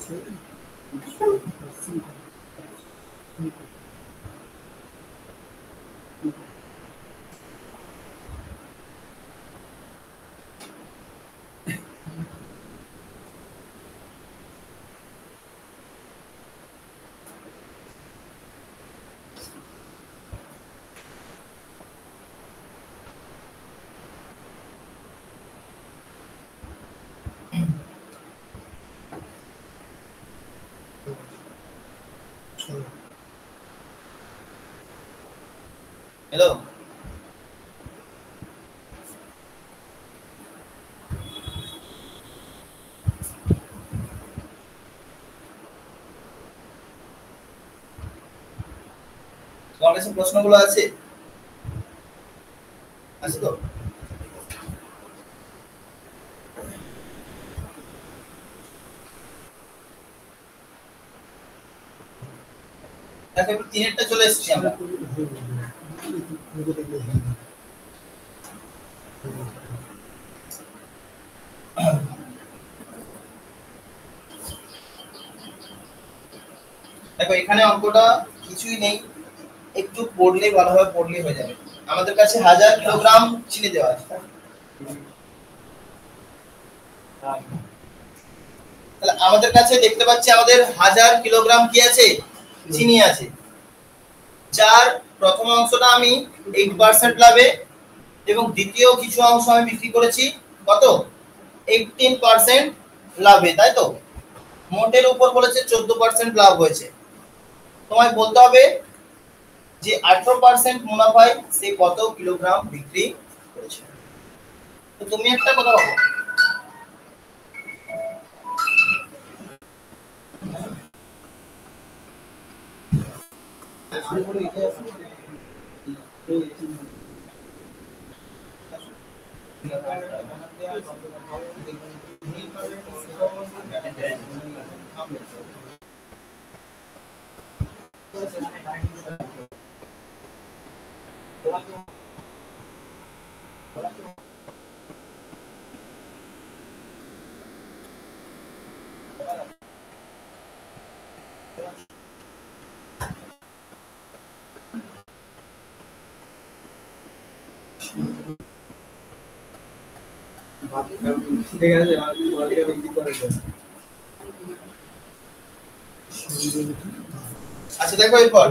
হ্যালো, তোমার কাছে প্রশ্নগুলো আছে? আছে তো? দেখো একটু তিনেরটা চলে এসেছি আমরা। দেখো এখানে অঙ্কটা কিছুই নেই, একটু পড়লেই ভালোভাবে পড়লেই হয়ে যাবে। আমাদের কাছে 1000 কিলোগ্রাম চিনি দেওয়া আছে। তাহলে আমাদের কাছে দেখতে পাচ্ছি আমাদের 1000 কিলোগ্রাম কি আছে? চিনি আছে। যার প্রথম অংশটা আমি 8% লাভে এবং দ্বিতীয় কিছু অংশ আমি বিক্রি করেছি কত? 18% লাভে, তাই তো? মোটের উপর বলেছে 14% লাভ হয়েছে। তোমায় বলতে হবে যে 18% মুনাফায় সে কত কিলোগ্রাম বিক্রি করেছে। তো তুমি একটা কথা বলো, ঠিক আছে, মালটা বিক্রি করে দাও। আচ্ছা দেখো এরপর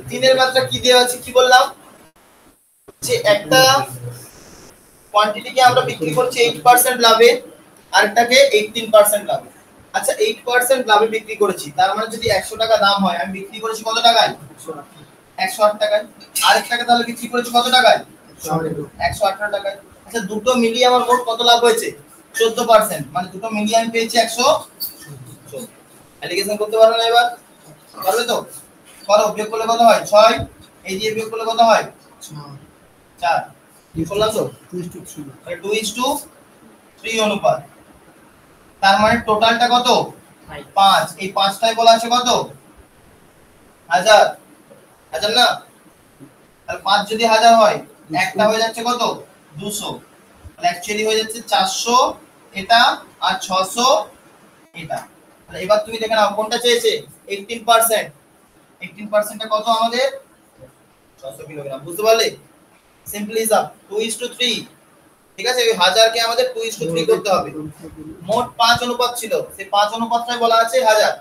তিনের মাত্রা কি দেওয়া আছে কি বললাম, যে একটা কোয়ান্টিটিকে আমরা বিক্রি করছি 8% লাভে, আরেকটাকে 18% লাভে। আচ্ছা 8% লাভে বিক্রি করেছি, তার মানে যদি 100 টাকা দাম হয় আমি বিক্রি করেছি কত টাকায়? 108 টাকায়। আরেকটাকে তাহলে বিক্রি করেছি কত টাকায়? 118 টাকায়। আচ্ছা দুটো মিলিয়ে আমার মোট কত লাভ হয়েছে? 14%, মানে দুটো মিলিয়ে আমি পেয়েছি 114। অ্যালিগেশন করতে পারবে না এবার? পারবে তো? করো, বিয়োগ করলে কত হয়? 6। এই দিয়ে বিয়োগ করলে কত হয়? 4। কি করলাম তো? 2:3 অনুপাত। তার মানে টোটালটা কত? 5। এই 5টায় বলা আছে কত? 1000। 1000 না? তাহলে 5 যদি 1000 হয়, একটা হয়ে যাচ্ছে কত? 200। তাহলে অ্যাকচুয়ালি হয়ে যাচ্ছে 400 এটা আর 600 এটা। তাহলে এবার তুমি দেখে নাও কোনটা চেয়েছে? 18%। 18%টা কত আমাদের? 600 কিলোগ্রাম। বুঝতে পারলে? সিম্পলি হিসাব 2:3। ঠিক আছে, ওই 1000 কে আমাদের 2:3 করতে হবে। মোট 5 অনুপাত ছিল, সেই 5 অনুপাতটাই বলা আছে 1000।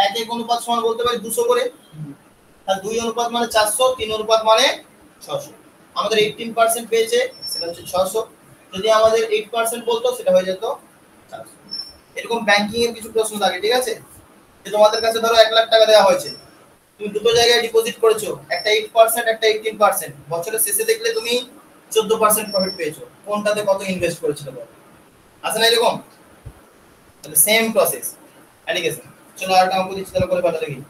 1 অনুপাত সমান বলতে পারি 200 করে। আর 2 অনুপাত মানে 400, 3 অনুপাত মানে 600। আমাদের 18% পেয়েছে, সেটা হচ্ছে 600। যদি আমাদের 8% বলতো সেটা হয়ে যেত 400। এরকম ব্যাংকিং এর কিছু প্রশ্ন থাকে, ঠিক আছে? যে তোমাদের কাছে ধরো 1 লাখ টাকা দেওয়া হয়েছে, তুমি দুটো জায়গায় ডিপোজিট করেছো, একটা 8% একটা 18%। বছরের শেষে দেখলে তুমি 14% প্রফিট পেয়েছো। কোনটাতে কত ইনভেস্ট করেছিলে বলো? আছে না এরকম? তাহলে সেম প্রসেস অ্যালিগেশন। চলো আরেকটা অঙ্ক দিচ্ছি, তাহলে করে পাঠা দেখি।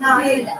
না এটা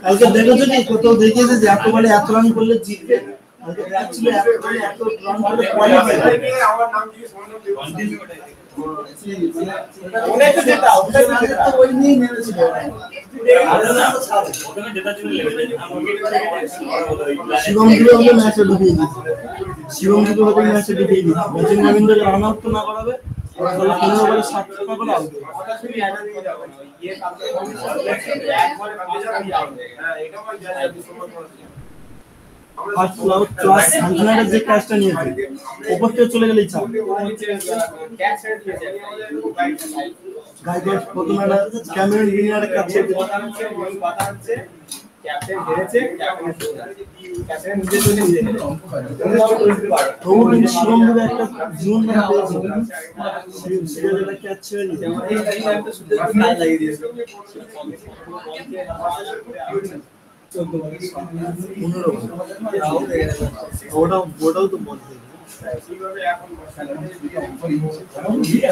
কালকে দেখেছো নি কোথাও দেখিয়েছে যে এত বলে এত রান করলে জিতবে অ্যাকচুয়ালি এত রান করে কোয়ালিফাই আমার নাম কি শুনুন কন্টিনিউ ওটাই ওটা একটু যেটা ওটা তো ওই নিয়ে নেমেছিল ওখানে যেটা ছিল লেভেলে শিবম দুটো হলে ম্যাচে ঢুকিয়ে দিচ্ছে শিবম দুটো হলে ম্যাচে ঢুকিয়ে দিচ্ছে ম্যাচিং রবীন্দ্রকে রান আউট না করাবে তাহলে 15 বলে 7 টাকা করে আউট কথা শুনি এটা দিয়ে যাবে না ইয়ে কালকে একবারে কালকে যাবে হ্যাঁ এটা আমার জানা ডিসেম্বর মাসে ফার্স্ট ক্লাউড ক্লাস সানশাইনের যে ক্যাচটা নিয়েছে ওপর থেকে চলে গেলেই চাপ ক্যাচ সেট দিয়েছে গাইগস প্রথম একটা ক্যামেরন গ্রিনার ক্যাচ কথা হচ্ছে ক্যাপ্টেন হেরেছে ক্যাপ্টেন নিজে চলে নিজে তবু কিন্তু শিবম দুটো একটা জুন রান পেয়েছে সিরিয়ালের ক্যাচ ছেড়ে নিয়েছে লাগিয়ে দিয়েছে 15 ওটাও তো বল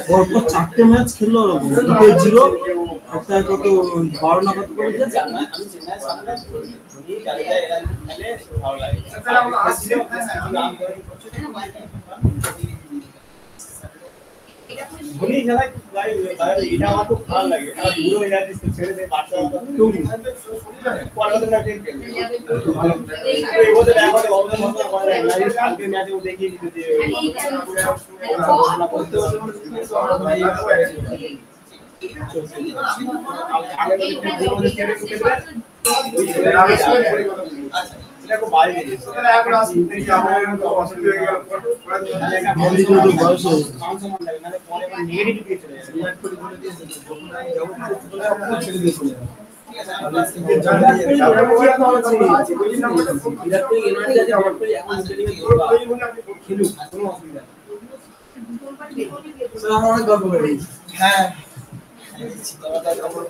পরপর 4টে ম্যাচ খেললো ওরকম 2-0 একটা কত 12 না কত করেছে ধোনি খেলা এটা আমার খুব ভালো লাগে আর পুরো এনার্জি ছেড়ে দেয় বাচ্চা পরবর্তী ম্যাচে খেলে এই বছর এখন অবদান মতো করে লাইভ কালকে ম্যাচে ও দেখিয়ে দিতে যে এটা খুব ভালো জিনিস এটা এখন আসলে দেখি আমার পছন্দ হয়ে গেল মন্দির তো বয়স হয়েছে মানে পরে নেগেটিভ দিয়ে চলে যায় বিরাট কোহলি বলে দিয়েছে যখন আমি যাবো ছেড়ে দিয়ে চলে যাবো অনেক গল্প করে হ্যাঁ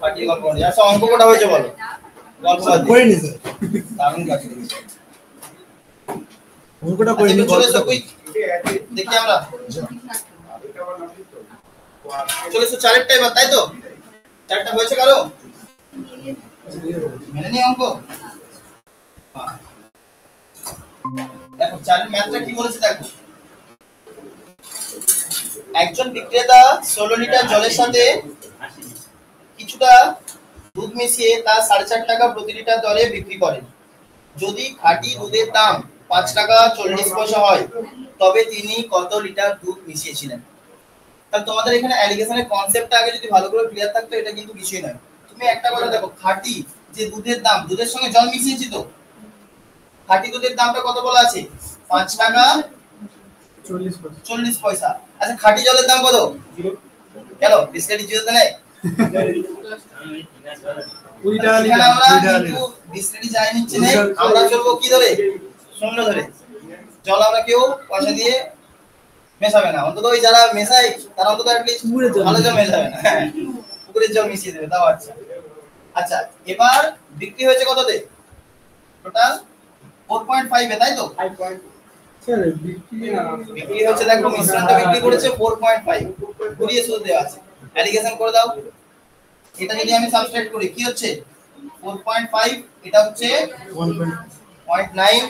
পার্টি গল্প নেই আচ্ছা অঙ্ক কোটা হয়েছে বলো গল্প করিনি স্যার দারুণ কাজ অঙ্কটা করিনি চলে এসো কুইক দেখি আমরা চলে এসো চারেরটা এবার তাই তো চারটা হয়েছে কারো মেনে নিয়ে অঙ্ক দেখো চারের ম্যাথটা কি বলেছে দেখো একজন বিক্রেতা 16 লিটার জলের সাথে কিছুটা দুধ মিশিয়ে তা 4.5 টাকা প্রতি লিটার দরে বিক্রি করেন যদি খাঁটি দুধের দাম 5 টাকা 40 পয়সা হয় তবে তিনি কত লিটার দুধ মিশিয়েছিলেন তাহলে তোমাদের এখানে অ্যালিগেশনের কনসেপ্টটা আগে যদি ভালো করে ক্লিয়ার থাকতো এটা কিন্তু কিছুই নয় তুমি একটা কথা দেখো খাঁটি যে দুধের দাম দুধের সঙ্গে জল মিশিয়েছি তো খাঁটি দুধের দামটা কত বলা আছে 5 টাকা 40 পয়সা আচ্ছা খাঁটি জলের দাম কত কেন বিস্কুট জিরোতে নেই 20 টাকা এখানে আমরা কিন্তু বিস্কুট যাই নিচ্ছে নেই আমরা চলবো কি ধরে শূন্য ধরে জল আমরা কেউ পয়সা দিয়ে মেশাবে না অন্তত ওই যারা মেশায় তারা অন্তত অ্যাটলিস্ট ভালো জল মেশাবে না পুকুরের জল মিশিয়ে দেবে তাও আচ্ছা আচ্ছা এবার বিক্রি হয়েছে কততে টোটাল 4.5 এ তাই তো স্যার বিক্রি হচ্ছে দেখো মিশ্রণটা বিক্রি করেছে 4.5 ঘুরিয়ে শুধু দেওয়া আছে অ্যালিগেশন করে দাও এটা যদি আমি সাবস্ট্রাক্ট করি কি হচ্ছে 4.5 এটা হচ্ছে 0.9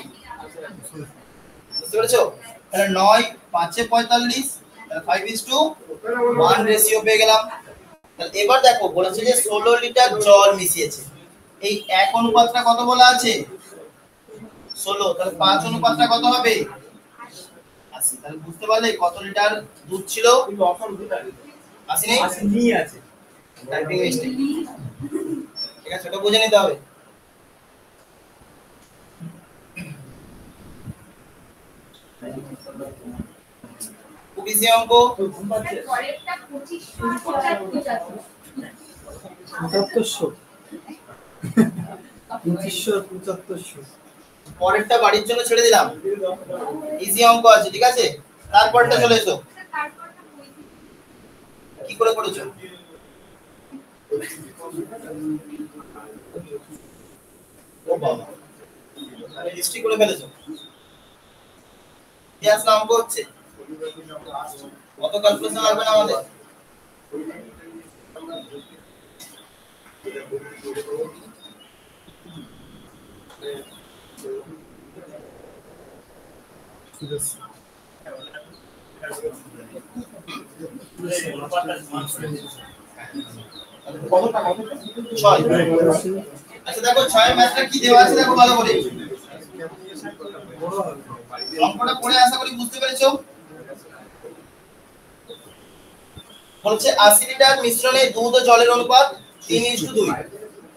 বুঝতে পেরেছো তাহলে 9 5 এ 45 তাহলে 5:1 রেশিও পেয়ে গেলাম তাহলে এবার দেখো বলেছে যে 16 লিটার জল মিশিয়েছে এই এক অনুপাতটা কত বলা আছে 16 তাহলে 5 অনুপাতটা কত হবে 80 তাহলে বুঝতে পারলে কত লিটার দুধ ছিল কিন্তু অসম দুধ আছে 80 নেই নিয়ে আছে টাইপিং মিস্টেক ঠিক আছে এটা বুঝে নিতে হবে খুব ইজি অঙ্ক পরেরটা 2575 2575 পরেরটা বাড়ির জন্য ছেড়ে দিলাম ইজি অঙ্ক আছে ঠিক আছে তারপরটা চলে এসো কি করে করেছো ও বাবা আরে হিস্ট্রি করে ফেলেছো ইতিহাস না অঙ্ক হচ্ছে কত ক্যালকুলেশন লাগবে না আমাদের কতটা 6। আচ্ছা দেখো 6 ম্যাথটা কি দেওয়া আছে দেখো ভালো করে অঙ্কটা পড়ে আশা করি বুঝতে পেরেছো। বলছে 80 লিটার মিশ্রণে দুধ ও জলের অনুপাত 3:2,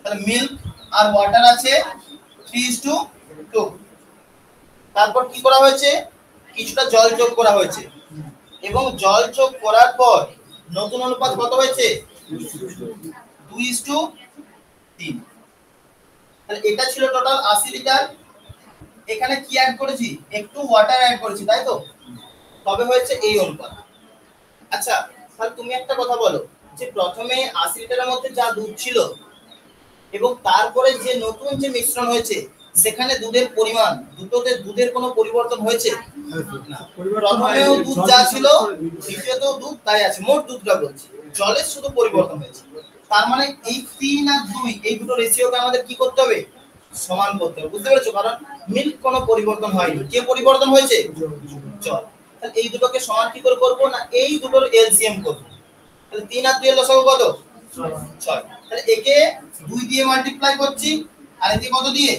তাহলে মিল্ক আর ওয়াটার আছে 3:2। তারপর কি করা হয়েছে, কিছুটা জল যোগ করা হয়েছে এবং জল যোগ করার পর নতুন অনুপাত কত হয়েছে 2:3। তাহলে এটা ছিল টোটাল 80 লিটার। এখানে কি অ্যাড করেছি, একটু ওয়াটার অ্যাড করেছি তাই তো, তবে হয়েছে এই অনুপাত। আচ্ছা তাহলে তুমি একটা কথা বলো যে প্রথমে 80 লিটারের মধ্যে যা দুধ ছিল এবং তারপরে যে নতুন যে মিশ্রণ হয়েছে সেখানে দুধের পরিমাণ, দুটোতে দুধের কোনো পরিবর্তন হয়েছে না। প্রথমেও দুধ যা ছিল দ্বিতীয়তেও দুধ তাই আছে, মোট দুধটা বলছি, জলের শুধু পরিবর্তন হয়েছে। তার মানে এই 3 আর 2 এই দুটো রেশিওকে আমাদের কি করতে হবে, সমান করতে হবে। বুঝতে পেরেছো? কারণ মিল্ক কোনো পরিবর্তন হয়নি, কে পরিবর্তন হয়েছে, জল। তাহলে এই দুটোকে সমান কি করে করব না, এই দুটোর এলসিএম করব। তাহলে 3 আর 2 এর লসাগু কত 6। তাহলে একে 2 দিয়ে মাল্টিপ্লাই করছি আর একে কত দিয়ে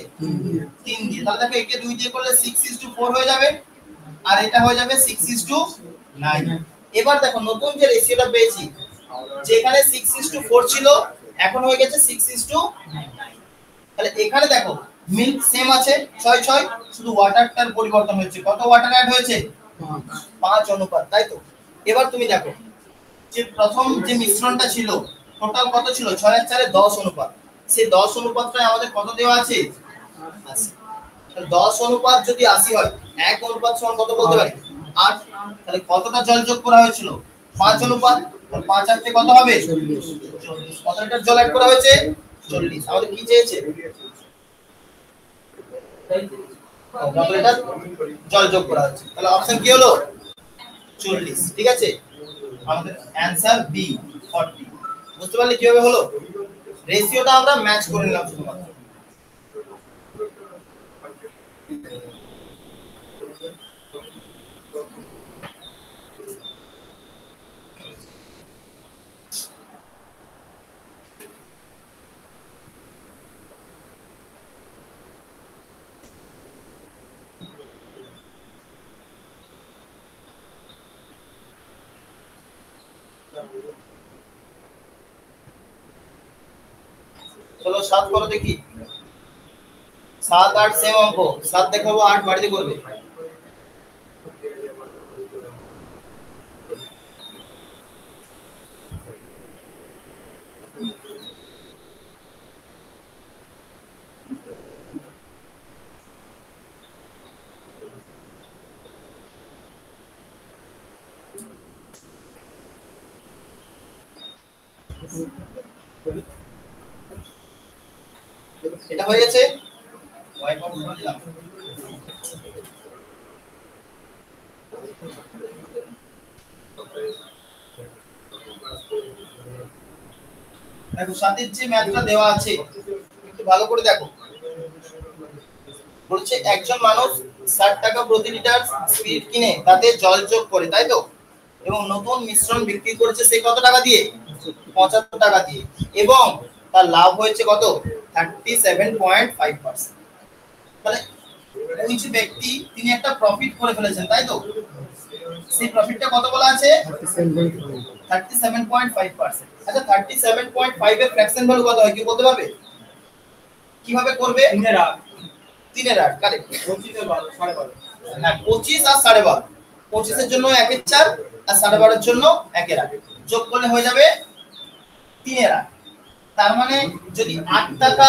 3 দিয়ে। তাহলে দেখো একে 2 দিয়ে করলে 6:4 হয়ে যাবে আর এটা হয়ে যাবে 6:9। এবার দেখো নতুন যে রেশিওটা পেয়েছি, যেখানে 6:4 ছিল এখন হয়ে গেছে 6:9। তাহলে এখানে দেখো মিল্ক সেম আছে 6:6, শুধু ওয়াটারটার পরিবর্তন হয়েছে। কত ওয়াটার অ্যাড হয়েছে 5 অনুপাত, তাই তো। এবার তুমি দেখো যে প্রথম যে মিশ্রণটা ছিল টোটাল কত ছিল 6 আর 4 10 অনুপাত, সেই 10 অনুপাতটা আমাদের কত দেওয়া আছে 80। তাহলে 10 অনুপাত যদি 80 হয় 1 অনুপাত সমান কত বলতে পারি 8। তাহলে কতটা জল যোগ করা হয়েছিল 5 অনুপাত, 5 আর কত হবে 40। কত লিটার জল অ্যাড করা হয়েছে 40। আমাদের কি চেয়েছে, কত লিটার জল যোগ করা হয়েছে। তাহলে অপশন কি হলো 40। ঠিক আছে, আমাদের অ্যানসার বি 40। বুঝতে পারলে কিভাবে হলো, রেশিওটা আমরা ম্যাচ করে নিলাম শুধুমাত্র। চলো 7 করো দেখি। 7 8 সেম অঙ্ক, 7 দেখাবো 8 বাড়িতে করবে। এটা হয়ে গেছে y কত দিলাম, দেখো সাথে যে ম্যাথটা দেওয়া আছে একটু ভালো করে দেখো। বলছে একজন মানুষ 60 টাকা প্রতি লিটার স্পিরিট কিনে তাতে জল যোগ করে, তাই তো, এবং নতুন মিশ্রণ বিক্রি করেছে সে কত টাকা দিয়ে 75 টাকা দিয়ে, এবং তার লাভ হয়েছে কত 37.5%। তাহলে ওই যে ব্যক্তি তিনি একটা প্রফিট করে ফেলেছেন, তাই তো, সেই প্রফিটটা কত বলা আছে 37.5%। আচ্ছা 37.5 এর ফ্র্যাকশন ভ্যালু কত হয় কি বলতে পারবে, কিভাবে করবে 3 এর 8 কারেক্ট 25 এর 12 12.5। হ্যাঁ 25 আর 12.5, 25 এর জন্য 1 এর 4 আর 12.5 এর জন্য 1 এর 8, যোগ করলে হয়ে যাবে 3 এর 8। তার মানে যদি 8 টাকা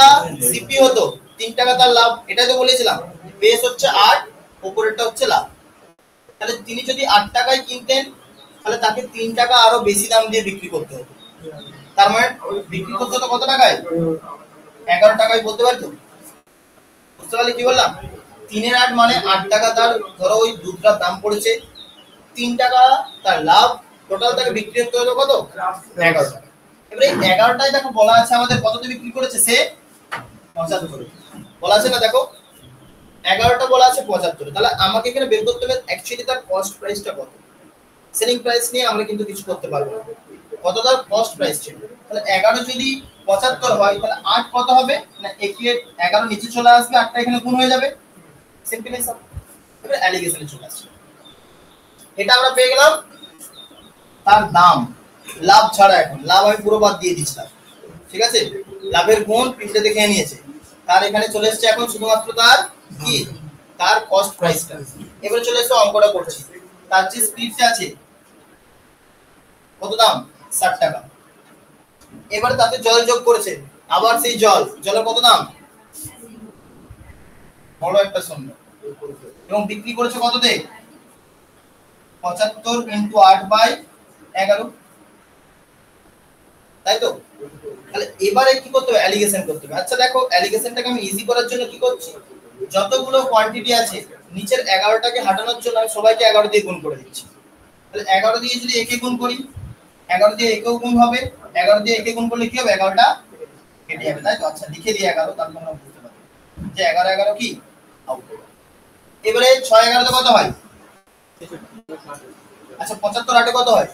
সিপি হতো 3 টাকা তার লাভ, এটাই তো বলেছিলাম, বেস হচ্ছে 8 উপরেরটা হচ্ছে লাভ। তাহলে তিনি যদি 8 টাকায় কিনতেন তাহলে তাকে 3 টাকা আরো বেশি দাম দিয়ে বিক্রি করতে হতো। তার মানে বিক্রি করতে হতো কত টাকায় 11 টাকায় বলতে পারতো। বুঝতে পারলে কি বললাম, 3 এর 8 মানে 8 টাকা তার, ধরো ওই দুধটার দাম পড়েছে 3 টাকা তার লাভ, টোটাল তাকে বিক্রি করতে হলো কত 11 টাকা। এবারে 11টায় দেখো বলা আছে আমাদের কততে বিক্রি করেছে সে 75 বলা আছে না, দেখো 11টা বলা আছে 75, তাহলে আমাকে এখানে বের করতে হবে অ্যাকচুয়ালি তার কস্ট প্রাইসটা কত। সেলিং প্রাইস নিয়ে আমরা কিন্তু কিছু করতে পারবো না, কত তার কস্ট প্রাইস ছিল। তাহলে 11 যদি 75 হয় তাহলে 8 কত হবে না, 11 নিচে চলে আসবে, 8টা এখানে গুণ হয়ে যাবে, সিম্পল হিসাব। এবারে অ্যালিগেশনে চলে আসছে, এটা আমরা পেয়ে গেলাম তার দাম, লাভ ছাড়া। এখন লাভ আমি পুরো বাদ দিয়ে দিচ্ছিলাম, ঠিক আছে, লাভের গুণ পিছনে দেখে নিয়েছে, তার এখানে চলে এসেছে এখন শুধুমাত্র তার কি, তার কস্ট প্রাইসটা। এবারে চলে এসে অঙ্কটা করছি, তার যে স্পিডটা আছে কত দাম 60 টাকা। এবারে তাতে জল যোগ করেছে, আবার সেই জলের কত দাম, বড় একটা শূন্য, এবং বিক্রি করেছে কত দিয়ে 75 × 8/11, তাই তো। তাহলে এবারে কি করতে হবে, অ্যালিগেশন করতে হবে। আচ্ছা দেখো, অ্যালিগেশনটাকে আমি ইজি করার জন্য কি করছি, যতগুলো কোয়ান্টিটি আছে নিচের 11টাকে হাঁটানোর জন্য আমি সবাইকে 11 দিয়ে গুণ করে দিচ্ছি। তাহলে 11 দিয়ে যদি একে গুণ করি, 11 দিয়ে একেও গুণ হবে, 11 দিয়ে একে গুণ করলে কি হবে, 11টা কেটে যাবে, তাই তো। আচ্ছা লিখে দিই 11, তারপর আমরা বুঝতে পারবো যে 11 11 কি আউট। এবারে 6 11 তে কত হয়, আচ্ছা 75 8 কত হয়,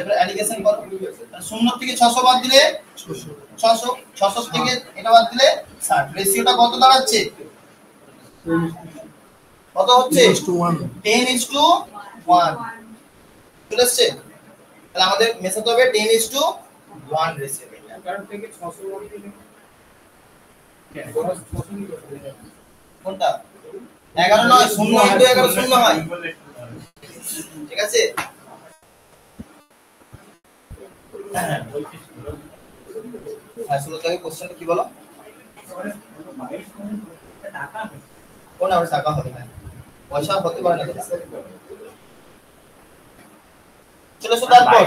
এবারে অ্যালিগেশন করো। শূন্য থেকে 600 বাদ দিলে 600, 600 থেকে এটা বাদ দিলে 60, রেশিওটা কত দাঁড়াচ্ছে, কত হচ্ছে 10:1 চলে আসছে। তাহলে আমাদের মেশাতে হবে 10:1 রেশিও। কারণ থেকে 600 বাদ দিলে কোনটা 11 নয়, 0 × 11 শূন্য হয়, ঠিক আছে। আসলে তাকে কোশ্চেনটা কি বলো, কোন আবার টাকা হবে না, পয়সা হতে পারে না। চলো সো তারপর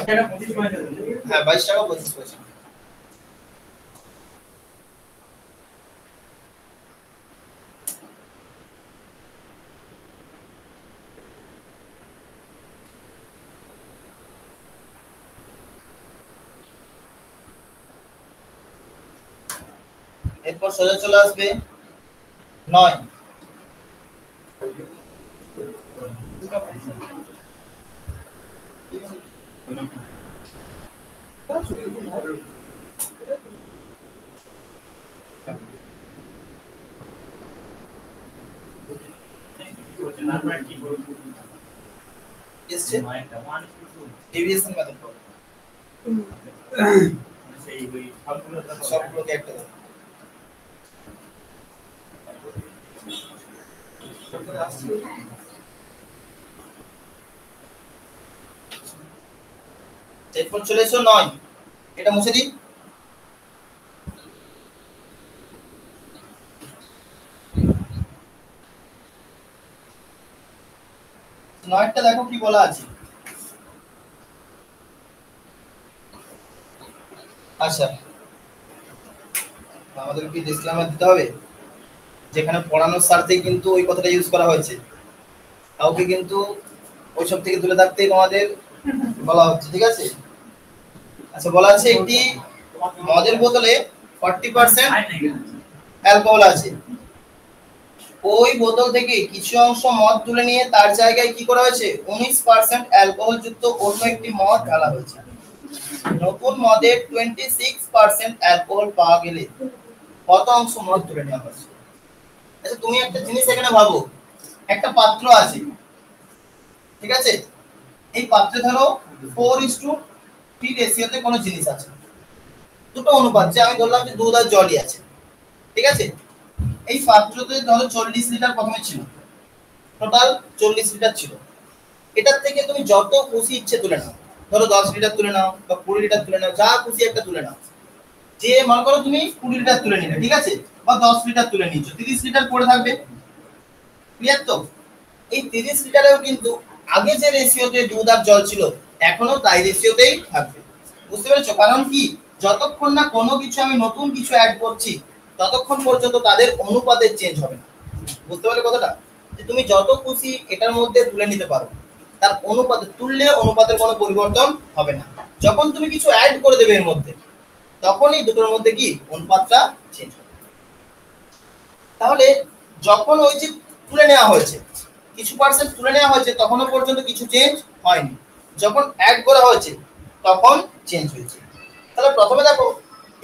হ্যাঁ 22 টাকা 25 পয়সা। এরপর সোজা চলে আসবে 9, এসছে ডেভিয়েশন মেথড সবগুলোকে একটা দাও। এরপর চলে এসো 9, এটা মুছে দিই। নয়টা দেখো কি বলা আছে, আচ্ছা আমাদের কি ডিসক্লেমার দিতে হবে, যেখানে পড়ানোর স্বার্থে কিন্তু ওই কথাটা ইউজ করা হয়েছে, কাউকে কিন্তু ওইসব থেকে দূরে থাকতেই তোমাদের বলা হচ্ছে, ঠিক আছে। আচ্ছা বলা আছে একটি মদের বোতলে 40% অ্যালকোহল আছে, ওই বোতল থেকে কিছু অংশ মদ তুলে নিয়ে তার জায়গায় কি করা হয়েছে 19% অ্যালকোহল যুক্ত অন্য একটি মদ ঢালা হয়েছে। নতুন মদের 26% অ্যালকোহল পাওয়া গেলে কত অংশ মদ তুলে নেওয়া হয়েছে। আচ্ছা তুমি একটা জিনিস এখানে ভাবো, একটা পাত্র আছে, ঠিক আছে, এই পাত্রে ধরো 4:3 রেশিওতে কোনো জিনিস আছে, দুটো অনুপাত, যে আমি ধরলাম যে দুধ আর জলই আছে, ঠিক আছে। এই পাত্রতে ধরো 40 লিটার প্রথমে ছিল, টোটাল 40 লিটার ছিল, এটার থেকে তুমি যত খুশি ইচ্ছে তুলে নাও, ধরো 10 লিটার তুলে নাও বা 20 লিটার তুলে নাও, যা খুশি একটা তুলে নাও। যে মনে করো তুমি 20 লিটার তুলে নিলে, ঠিক আছে, বা 10 লিটার তুলে নিচ্ছ, 30 লিটার পড়ে থাকবে, ক্লিয়ার তো। এই 30 লিটারেও কিন্তু আগে যে রেশিওতে দুধ আর জল ছিল এখনো তাই রেশিওতেই থাকবে, বুঝতে পেরেছো। কারণ কি, যতক্ষণ না কোনো কিছু আমি নতুন কিছু অ্যাড করছি ততক্ষণ পর্যন্ত তাদের অনুপাতের চেঞ্জ হবে না, বুঝতে পারলে কথাটা, যে তুমি যত খুশি এটার মধ্যে তুলে নিতে পারো, তার অনুপাতে তুললে অনুপাতের কোনো পরিবর্তন হবে না। যখন তুমি কিছু অ্যাড করে দেবে এর মধ্যে তখনই দুটোর মধ্যে কি অনুপাতটা চেঞ্জ হবে। তাহলে যখন ওই যে তুলে নেওয়া হয়েছে, কিছু পার্সেন্ট তুলে নেওয়া হয়েছে, তখনও পর্যন্ত কিছু চেঞ্জ হয়নি। যখন অ্যাড করা হয়েছে তখন চেঞ্জ হয়েছে। তাহলে প্রথমে দেখো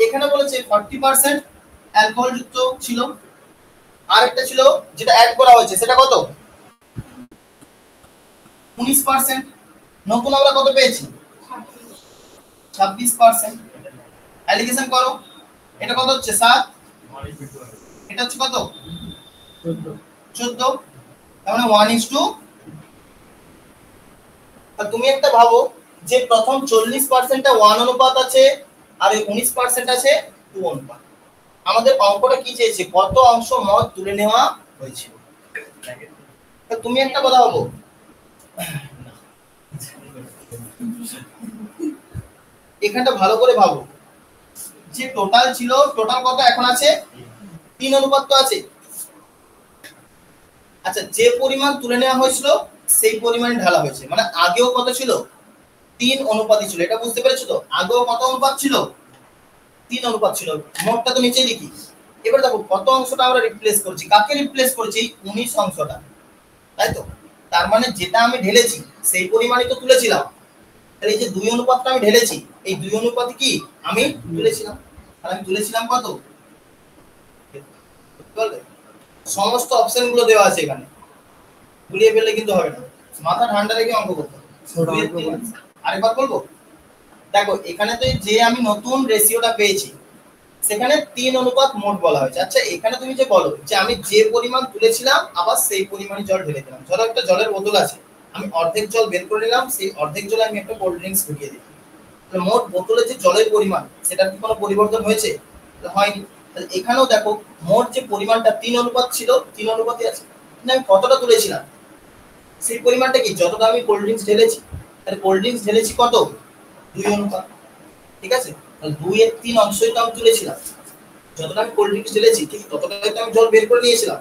এখানে বলেছে 40% অ্যালকোহল যুক্ত ছিল, আর একটা ছিল যেটা অ্যাড করা হয়েছে সেটা কত 19%। নতুন আমরা কত পেয়েছি 26%। অ্যালিগেশন করো, এটা কত হচ্ছে 7, এটা হচ্ছে কত 14, তার মানে 1:2। আর তুমি একটা ভাবো যে প্রথম 40%টা 1 অনুপাত আছে আর এই 19% আছে 2 অনুপাত। আমাদের অঙ্কটা কি চেয়েছে, কত অংশ মদ তুলে নেওয়া হয়েছিল। তা তুমি একটা কথা ভাবো, এখানটা ভালো করে ভাবো যে টোটাল ছিল, টোটাল কত এখন আছে 3 অনুপাত তো আছে। আচ্ছা, যে পরিমাণ তুলে নেওয়া হয়েছিল সেই পরিমাণ ঢালা হয়েছে, মানে আগেও কত ছিল 3 অনুপাতই ছিল। এটা বুঝতে পেরেছো তো? আগেও কত অনুপাত ছিল 3 অনুপাত ছিল। মোটটা তো নিচে লিখি। এবার দেখো কত অংশটা আমরা রিপ্লেস করছি, কাকে রিপ্লেস করেছি 19 অংশটা, তাই তো? তার মানে যেটা আমি ঢেলেছি সেই পরিমাণই তো তুলেছিলাম। তাহলে এই যে 2 অনুপাতটা আমি ঢেলেছি, এই 2 অনুপাত কি আমি তুলেছিলাম। আর আমি তুলেছিলাম কত, সমস্ত অপশনগুলো দেওয়া আছে এখানে, গুলিয়ে ফেললে কিন্তু হবে না, মাথা ঠান্ডা রেখে অঙ্ক করতে হবে। আরেকবার বলবো, দেখো এখানে তো যে আমি নতুন রেশিওটা পেয়েছি সেখানে 3 অনুপাত মোট বলা হয়েছে। আচ্ছা, এখানে তুমি যে বলো যে আমি যে পরিমাণ তুলেছিলাম আবার সেই পরিমাণে জল ঢেলে দিলাম। ধরো একটা জলের বোতল আছে, আমি অর্ধেক জল বের করে নিলাম, সেই অর্ধেক জলে আমি একটা কোল্ড ড্রিঙ্কস ঢুকিয়ে দিই। তাহলে মোট বোতলে যে জলের পরিমাণ সেটার কি কোনো পরিবর্তন হয়েছে? হয়নি। তাহলে এখানেও দেখো মোট যে পরিমাণটা 3 অনুপাত ছিল, 3 অনুপাতই আছে, কিন্তু আমি কতটা তুলেছিলাম সেই পরিমাণটা কি যতটা আমি কোল্ড ড্রিঙ্কস ঢেলেছি। তাহলে কোল্ড ড্রিঙ্কস ঢেলেছি কত 2 অনুপাত, ঠিক আছে? তাহলে 2 এর 3 অংশই তো আমি তুলেছিলাম, যতটা আমি কোল্ড ড্রিঙ্কস ঢেলেছি ঠিক ততটাই তো আমি জল বের করে নিয়েছিলাম,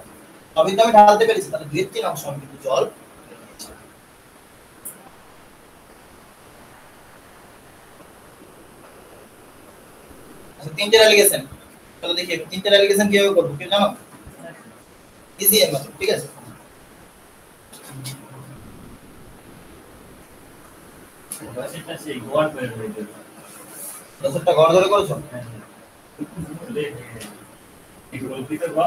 তবেই তো আমি ঢালতে পেরেছি। তাহলে 2 এর 3 অংশ আমি কিন্তু জল। আচ্ছা, তিনটে অ্যালিগেশন, চলো দেখি তিনটে অ্যালিগেশন কিভাবে করব, কি জানো? ইজি এর মতো, ঠিক আছে? সেটা সেই গোয়াল করে দিতে। দশটা ঘর ধরে করেছো? এই গল্পিত বা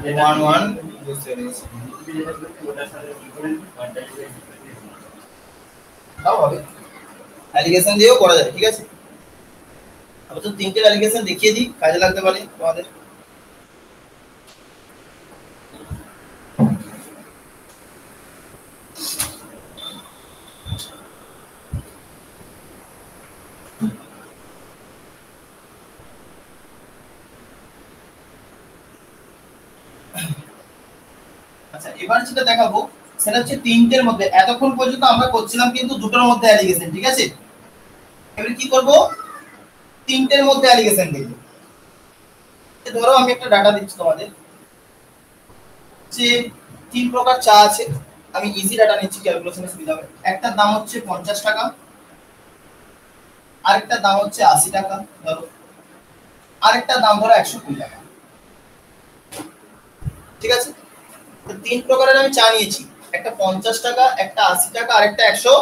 1 1 বুঝতে পেরেছি। তাও হবে, অ্যালিগেশন দিয়েও করা যায়, ঠিক আছে? আমি তো তিনটে অ্যালিগেশন দেখিয়ে দিই, কাজে লাগতে পারে তোমাদের। আচ্ছা, এবার যেটা দেখাবো সেটা হচ্ছে তিনটের মধ্যে, এতক্ষণ পর্যন্ত আমরা করছিলাম কিন্তু দুটোর মধ্যে অ্যালিগেশন, ঠিক আছে? এবার কি করব, তিনটের মধ্যে অ্যালিগেশন দেব। ধরো আমি একটা ডাটা দিচ্ছি তোমাদের যে 3 প্রকার চা আছে, আমি ইজি ডাটা নিচ্ছি ক্যালকুলেশনের সুবিধা হবে। একটার দাম হচ্ছে 50 টাকা, আরেকটার দাম হচ্ছে 80 টাকা ধরো, আরেকটার দাম ধরো 120 টাকা, ঠিক আছে? তো 3 প্রকারের আমি চা নিয়েছি, একটা 50 টাকা, একটা 80 টাকা, আর একটা 100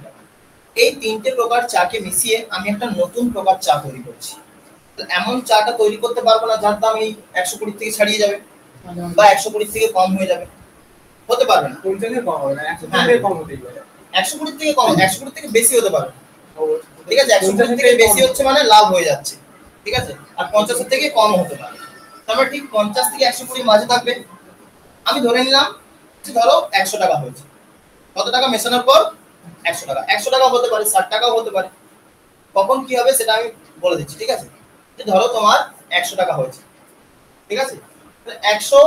টাকা। এই তিনটে প্রকার চাকে মিশিয়ে আমি একটা নতুন প্রকার চা তৈরি করছি। তো এমন চাটা তৈরি করতে পারবো না যার দাম এই 120 থেকে ছাড়িয়ে যাবে বা 120 থেকে কম হয়ে যাবে, হতে পারবে না। 20 থেকে কম হবে না, 100 থেকে কম হতেই পারে। 120 থেকে কম, 120 থেকে বেশি হতে পারে, ঠিক আছে? 120 থেকে বেশি হচ্ছে মানে লাভ হয়ে যাচ্ছে, ঠিক আছে? আর 50 থেকে কম হতে পারে, তারপর ঠিক 50 থেকে 120 মাঝে থাকবে। আমি ধরে নিলাম যে ধরো 100 টাকা হয়েছে, কত টাকা মেশানোর পর 100 টাকা, 100 টাকা হতে পারে, 60 টাকাও হতে পারে। কখন কি হবে সেটা আমি বলে দিচ্ছি, ঠিক আছে? যে ধরো তোমার 100 টাকা হয়েছে, ঠিক আছে? তো 100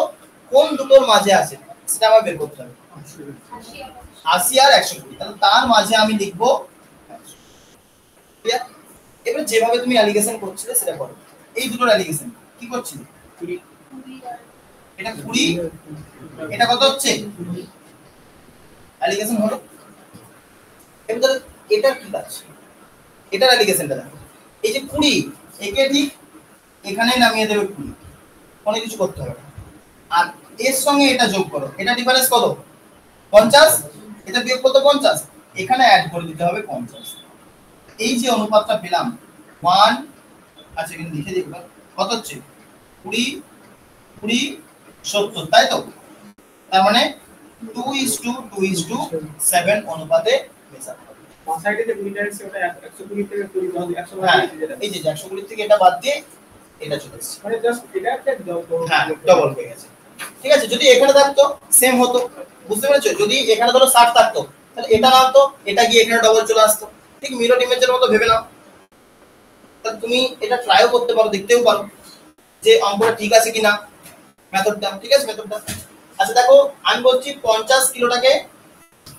কোন দুটোর মাঝে আছে সেটা আমার বের করতে হবে, 80 আর 120, তাহলে তার মাঝে আমি লিখবো 100। ক্লিয়ার? এবার যেভাবে তুমি অ্যালিগেশন করছিলে সেটা করো। এই দুটোর অ্যালিগেশন কি করছিলে, 20, এটা 20, এটা কত হচ্ছে অ্যালিগেশন হলো। এবার এটার কি কাজ, এটার অ্যালিগেশনটা দেখো। এই যে 20, একে ঠিক এখানে নামিয়ে দেবে 20, কোনো কিছু করতে হবে না। আর এর সঙ্গে এটা যোগ করো, এটা ডিফারেন্স কত 50, এটা বিয়োগ কত 50, এখানে অ্যাড করে দিতে হবে 50। এই যে অনুপাতটা পেলাম 1, আচ্ছা এখানে লিখে দিই কত হচ্ছে 20 20 70, তাই তো? তার মানে 2:2:7 অনুপাতে মেশাতে হবে। সাইডে যে মিটার আছে ওটা 120 থেকে 20 100 হ্যাঁ এই যে 120 থেকে এটা বাদ দিয়ে এটা চলে এসেছে, মানে জাস্ট এটা একটা হ্যাঁ ডবল হয়ে গেছে। ঠিক আছে, যদি এখানে থাকতো সেম হতো, বুঝতে পেরেছো? যদি এখানে ধরো 60 থাকতো তাহলে এটা নামতো, এটা গিয়ে এখানে ডবল চলে আসতো। ঠিক মিরর ইমেজের মতো ভেবে নাও। তাহলে তুমি এটা ট্রাইও করতে পারো, দেখতেও পারো যে অঙ্কটা ঠিক আছে কিনা, মেথডটা ঠিক আছে মেথডটা। আচ্ছা দেখো আমি বলছি 50 কিলোটাকে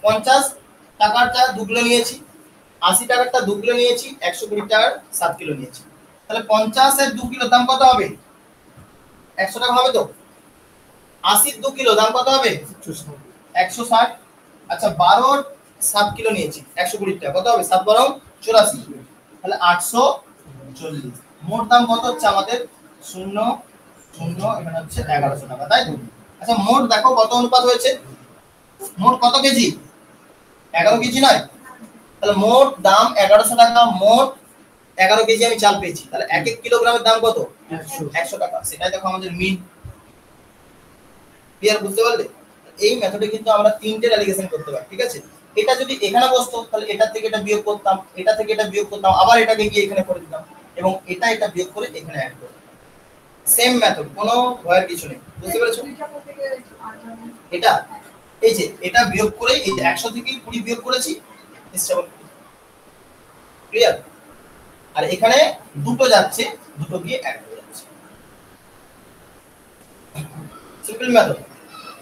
50 টাকারটা 2 কিলো নিয়েছি, 80 টাকারটা 2 কিলো নিয়েছি, 120 টাকার 7 কিলো নিয়েছি। তাহলে 50 এর 2 কিলো দাম কত হবে 100 টাকা হবে তো? 80 এর 2 কিলো দাম কত হবে 160। আচ্ছা 12 7 কিলো নিয়েছি 120 টাকা, কত হবে 7 12 84, তাহলে 840। মোট দাম কত হচ্ছে আমাদের 0 0 এখানে হচ্ছে 1100 টাকা, তাই তো? আচ্ছা মোট দেখো কত অনুপাত হয়েছে, মোট কত কেজি 11 কেজি নয়? তাহলে মোট দাম 1100 টাকা, মোট 11 কেজি আমি চাল পেয়েছি, তাহলে 1 কিলোগ্রামের দাম কত 100 টাকা। সেটাই দেখো আমাদের মিন। ক্লিয়ার, বুঝতে পারলে? এই মেথডে কিন্তু আমরা তিনটে অ্যালিগেশন করতে পারি, ঠিক আছে? এটা যদি এখানে বসতো তাহলে এটা থেকে এটা বিয়োগ করতাম, এটা থেকে এটা বিয়োগ করতাম, আবার এটাকে গিয়ে এখানে করে দিতাম এবং এটা বিয়োগ করে এখানে অ্যাড করতাম। সেম মেথড, কোনো ভয়ের কিছু নেই, বুঝতে পেরেছো? এটা এই যে এটা বিয়োগ করে এই যে 100 থেকে 20 বিয়োগ করেছি, ক্লিয়ার? আর এখানে দুটো যাচ্ছে, দুটো গিয়ে অ্যাড হয়ে যাচ্ছে, সিম্পল মেথড।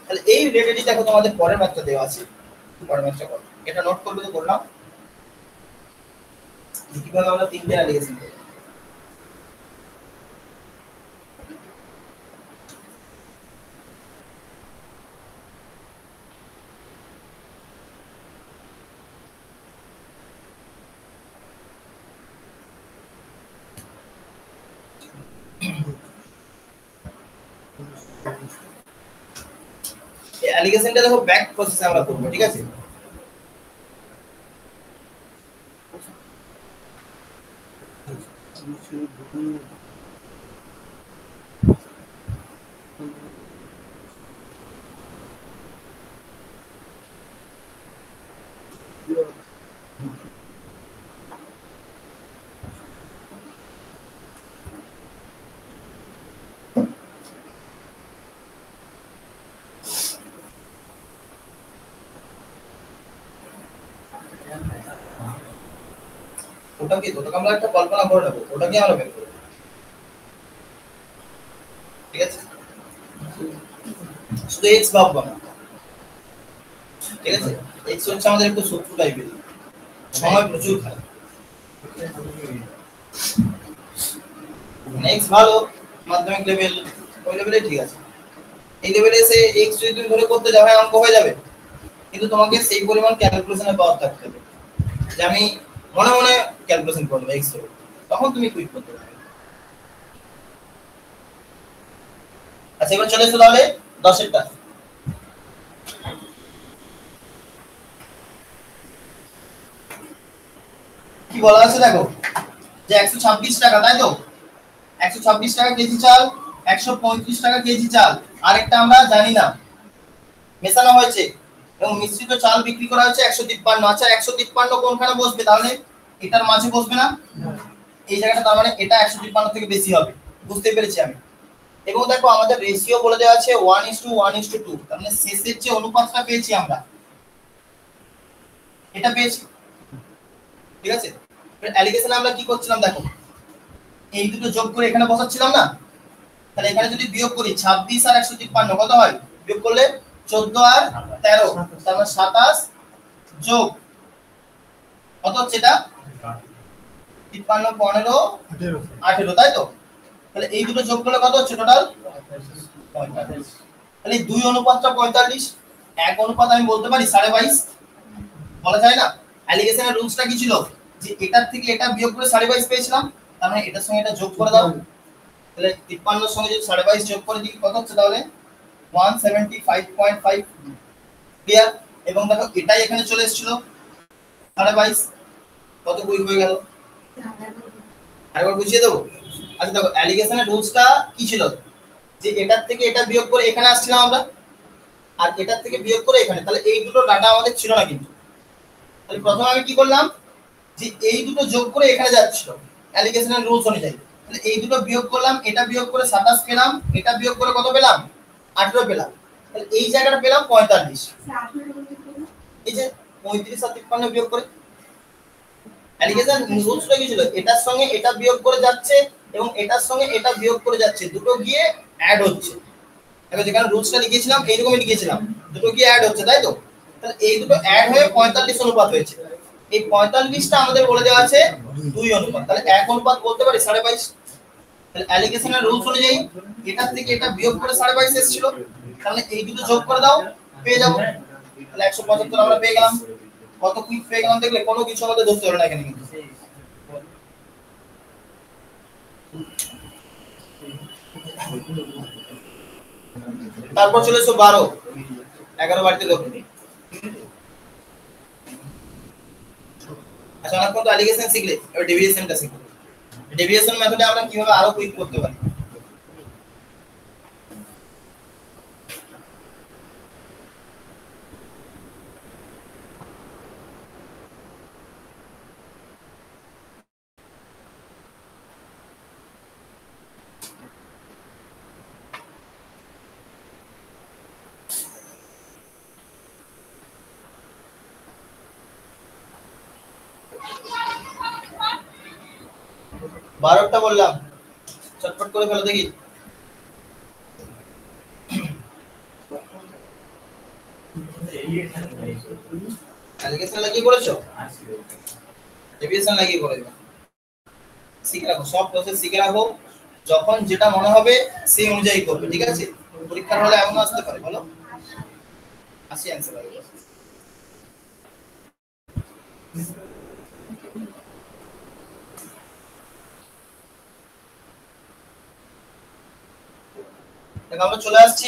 তাহলে এই রিলেটেডই দেখো তোমাদের পরের ম্যাথটা দেওয়া আছে, পরের ম্যাথটা করো, এটা নোট করবে তো করলাম কিভাবে আমরা তিনটে অ্যালিগেশন করব। এই অ্যালিগেশনটা দেখো ব্যাক প্রসেসে আমরা করব, ঠিক আছে? ওটাকে আমরা একটা কল্পনা করে নেবো, ওটাকে আমরা বের করব, ঠিক আছে? শুধু x ভাববো না, ঠিক আছে? x হচ্ছে আমাদের একটু শত্রু টাইপের, সময় প্রচুর খায়। নেক্সট ভালো মাধ্যমিক লেভেল, ওই লেভেলে ঠিক আছে। এই লেভেলে এসে x যদি তুমি ধরে করতে যাও হ্যাঁ অঙ্ক হয়ে যাবে, কিন্তু তোমাকে সেই পরিমাণ ক্যালকুলেশনে পাওয়ার থাকতে হবে যে আমি মনে মনে ক্যালকুলেশন করব x এর, তখন তুমি কুইক করতে পারবে। আচ্ছা এবার চলে এসো তাহলে 10 এরটা। কি বলা আছে দেখো, যে 126 টাকা, তাই তো? 126 টাকা কেজি চাল, 135 টাকা কেজি চাল, আরেকটা আমরা জানি না, মেশানো হয়েছে এবং মিশ্রিত চাল বিক্রি করা হচ্ছে 153। আচ্ছা 153 কোনখানে বসবে তাহলে? এটার মাঝে বসবে না, এই জায়গাটা, তার মানে এটা 153 থেকে বেশি হবে, বুঝতে পেরেছি আমি। এবং দেখো আমাদের রেশিও বলে দেওয়া আছে 1:1:2, তার মানে শেষের যে অনুপাতটা পেয়েছি আমরা এটা পেয়েছি, ঠিক আছে? অ্যালিগেশনে আমরা কি করছিলাম দেখো, এই দুটো যোগ করে এখানে বসাচ্ছিলাম না, তাহলে এখানে যদি বিয়োগ করি 26 আর 153 কত হয়? বিয়োগ করলে 14 আর 13, তার মানে 27 যোগ কত হচ্ছে এটা 53 15 18, তাই তো? তাহলে এই দুটো যোগ করলে কত হচ্ছে টোটাল 45। তাহলে 2 অনুপাতটা 45, 1 অনুপাত আমি বলতে পারি 22.5, বলা যায় না? অ্যালিগেশনের রুলসটা কি ছিল, যে এটার থেকে এটা বিয়োগ করে 22.5 পেয়েছিলাম, তার মানে এটার সঙ্গে এটা যোগ করে দাও, তাহলে 53 এর সঙ্গে যদি 22.5 যোগ করে দিই কত হচ্ছে তাহলে 175.5 ক্লিয়ার। এবং দেখো এটাই এখানে চলে এসেছিল 22.5, কত কুইক হয়ে গেল? আরেকবার বুঝিয়ে দেবো। আচ্ছা দেখো অ্যালিগেশনের রুলসটা কি ছিল, যে এটার থেকে এটা বিয়োগ করে এখানে আসছিলাম আমরা, আর এটার থেকে বিয়োগ করে এখানে, তাহলে এই দুটো ডাটা আমাদের ছিল না কিন্তু। তাহলে প্রথমে আমি কি করলাম, যে এই দুটো যোগ করে এখানে যাচ্ছিল অ্যালিগেশনের রুলস অনুযায়ী, তাহলে এই দুটো বিয়োগ করলাম, এটা বিয়োগ করে 27 পেলাম, এটা বিয়োগ করে কত পেলাম? 18 পেলাম। তাহলে এই জায়গাটা পেলাম 45। এই যে 35 আর 53 বিয়োগ করে অ্যালিগেশন রুলসটা কি ছিল, এটার সঙ্গে এটা বিয়োগ করে যাচ্ছে এবং এটার সঙ্গে এটা বিয়োগ করে যাচ্ছে, দুটো গিয়ে অ্যাড হচ্ছে। দেখো যেখানে রুলসটা লিখেছিলাম এইরকমই লিখেছিলাম, দুটো গিয়ে অ্যাড হচ্ছে, তাই তো? তাহলে এই দুটো অ্যাড হয়ে 45 অনুপাত হয়েছে। এই 45টা আমাদের বলে দেওয়া আছে 2 অনুপাত, তাহলে 1 অনুপাত বলতে পারি 22.5। তাহলে অ্যালিগেশনের রুলস অনুযায়ী এটার থেকে এটা বিয়োগ করে 22.5 এসেছিল, তাহলে এই দুটো যোগ করে দাও, পেয়ে যাবো। তাহলে 175 আমরা পেয়ে গেলাম। কত কুইক পেয়ে গেলাম দেখলে, কোনো কিছু আমাদের ধরতে হবে না এখানে কিন্তু। তারপর চলে এসো 12, 11 বাড়িতে লোক। আচ্ছা আমরা কোন অ্যালিগেশন শিখলে, এবার ডেভিয়েশনটা শিখব। ডেভিয়েশন মেথডে আমরা কিভাবে আরো কুইক করতে পারি। বারোটা বললাম, চটপট করে ফেলো দেখি। অ্যালিগেশন লাগিয়ে করেছো, ডেভিয়েশন লাগিয়ে করেছো, শিখে রাখো, সব প্রসেস শিখে রাখো। যখন যেটা মনে হবে সেই অনুযায়ী করবে, ঠিক আছে? পরীক্ষার হলে এমন আসতে পারে, বলো আসি অ্যান্সার হবে। আমরা চলে আসছি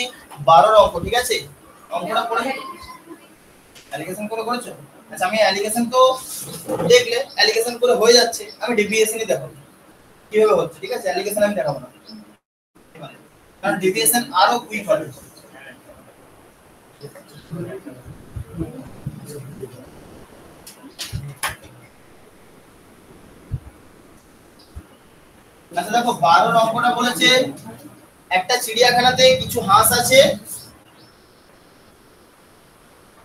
12 অঙ্ক, ঠিক আছে? অঙ্কটা করে অ্যালিগেশন করে করেছো? আচ্ছা আমি অ্যালিগেশন তো দেখলে অ্যালিগেশন করে হয়ে যাচ্ছে, আমি ডেভিয়েশনই দেখাবো কিভাবে হচ্ছে, ঠিক আছে? অ্যালিগেশন আমি দেখাবো না, কারণ ডেভিয়েশন আরো কুইক হবে। আচ্ছা দেখো 12 অঙ্কটা বলেছে একটা চিড়িয়াখানাতে কিছু হাঁস আছে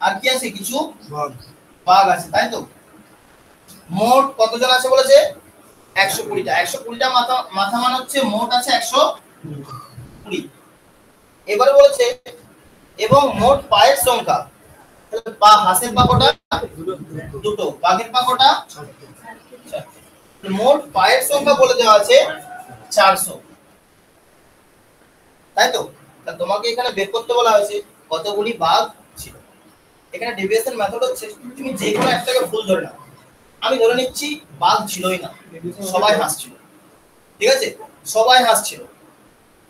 আর কি আছে, কিছু বাঘ আছে, তাই তো? মোট কতজন আছে বলেছে? 120টা। 120টা মাথা মান হচ্ছে মোট আছে 120। এবারে বলেছে এবং মোট পায়ের সংখ্যা, তাহলে পা, হাঁসের পা কটা? দুটো। বাঘের পা কটা? মোট পায়ের সংখ্যা বলে দেওয়া আছে 400, তাই তো? তা তোমাকে এখানে বের করতে বলা হয়েছে কতগুলি বাঘ ছিল। এখানে ডেভিয়েশন মেথড হচ্ছে তুমি যে কোনো একটাকে ভুল ধরে নাও। আমি ধরে নিচ্ছি বাঘ ছিলই না, সবাই হাঁস ছিল, ঠিক আছে? সবাই হাঁস ছিল।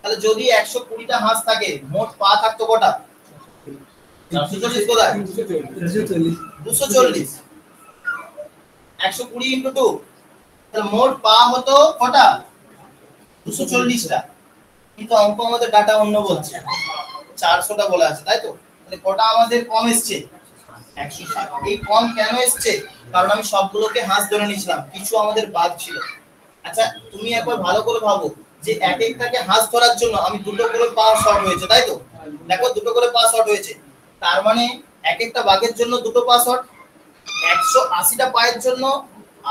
তাহলে যদি 120টা হাঁস থাকে, মোট পা থাকতো কটা? 440 কোথায়? 240। 120 × 2, তাহলে মোট পা হতো কটা? 240টা। কিন্তু অঙ্ক আমাদের ডাটা অন্য বলছে, 400টা বলা আছে, তাই তো? তাহলে কটা আমাদের কম এসছে? 160। এই কম কেন এসছে? কারণ আমি সবগুলোকে হাঁস ধরে নিয়েছিলাম, কিছু আমাদের বাদ ছিল। আচ্ছা তুমি একবার ভালো করে ভাবো যে এক একটাকে হাঁস ধরার জন্য আমি দুটো করে পা শর্ট হয়েছে, তাই তো? দেখো দুটো করে পা শর্ট হয়েছে, তার মানে এক একটা বাঘের জন্য দুটো পা শর্ট। 180টা পায়ের জন্য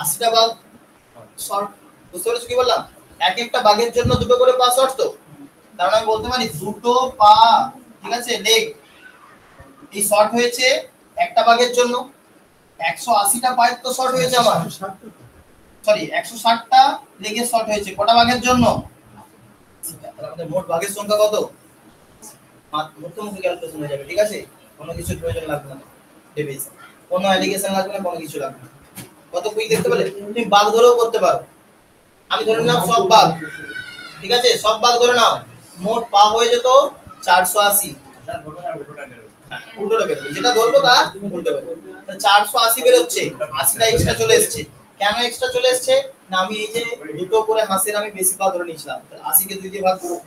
80টা বাঘ শর্ট। বুঝতে পেরেছো কি বললাম? এক একটা বাঘের জন্য দুটো করে পা শর্ট, তো তার মানে আমি বলতে পারি দুটো পা, ঠিক আছে, লেগ এই শর্ট হয়েছে একটা বাঘের জন্য। 180টা পায়ের তো শর্ট হয়েছে আমার, সরি 160টা লেগের শর্ট হয়েছে কটা বাঘের জন্য? তাহলে আমাদের মোট বাঘের সংখ্যা কত? মুখোমুখি ক্যালকুলেশন হয়ে যাবে, ঠিক আছে? কোনো কিছু প্রয়োজন লাগবে না, ডেভিয়েশন কোনো অ্যালিগেশন লাগবে না, কোনো কিছু লাগবে না। কত কুইক দেখতে পেলে? তুমি বাঘ ধরেও করতে পারো। আমি ধরে নিলাম সব বাঘ, ঠিক আছে? সব বাঘ ধরে নাও, মোট পা হয়ে যেত 480। তার ঘটনা উল্টোটা গেল। উল্টোটা বেরোবে, যেটা ধরবো তার উল্টো বেরোবে। 480 বেরোচ্ছে, 80টা এক্সট্রা চলে এসেছে। কেন এক্সট্রা চলে এসেছে? না আমি এই যে দুটো করে হাঁসের আমি বেশি পা ধরে নিয়েছিলাম, 80 কে 2 দিয়ে ভাগ করব,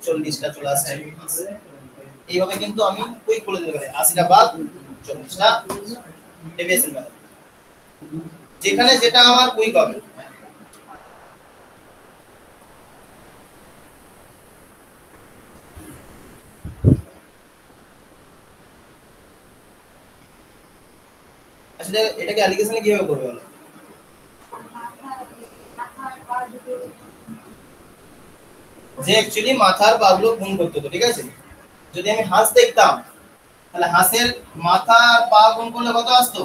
40টা চলে আসছে। এইভাবে কিন্তু আমি কুইক বলে দিতে পারি 80টা ভাগ 40টা ডেভিয়েশন মেথড, যেখানে যেটা আমার কুইক হবে। আসলে এটাকে অ্যালিগেশনে কিভাবে করবে বলো? যে অ্যাকচুয়ালি মাথার পাগুলো গুণ করতে হতো, ঠিক আছে? যদি আমি হাঁস দেখতাম তাহলে হাঁসের মাথা আর পা গুণ করলে কত আসতো?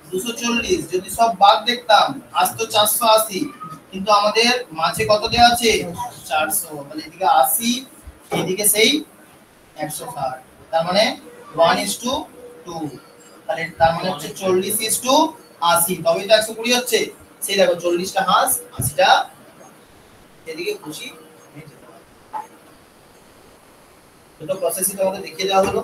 240। যদি সব বাঘ দেখতাম আসতো 480, কিন্তু আমাদের মাঝে কত দেওয়া আছে? 400। তাহলে এদিকে 80, এদিকে সেই 160, তার মানে 1:2। তাহলে তার মানে হচ্ছে 40:80, তবেই তো 120 হচ্ছে। সেই দেখো 40টা হাঁস, 80টা এদিকে খুশি হয়ে যেতে পারে। দুটো প্রসেসই তোমাদের দেখিয়ে দেওয়া হলো।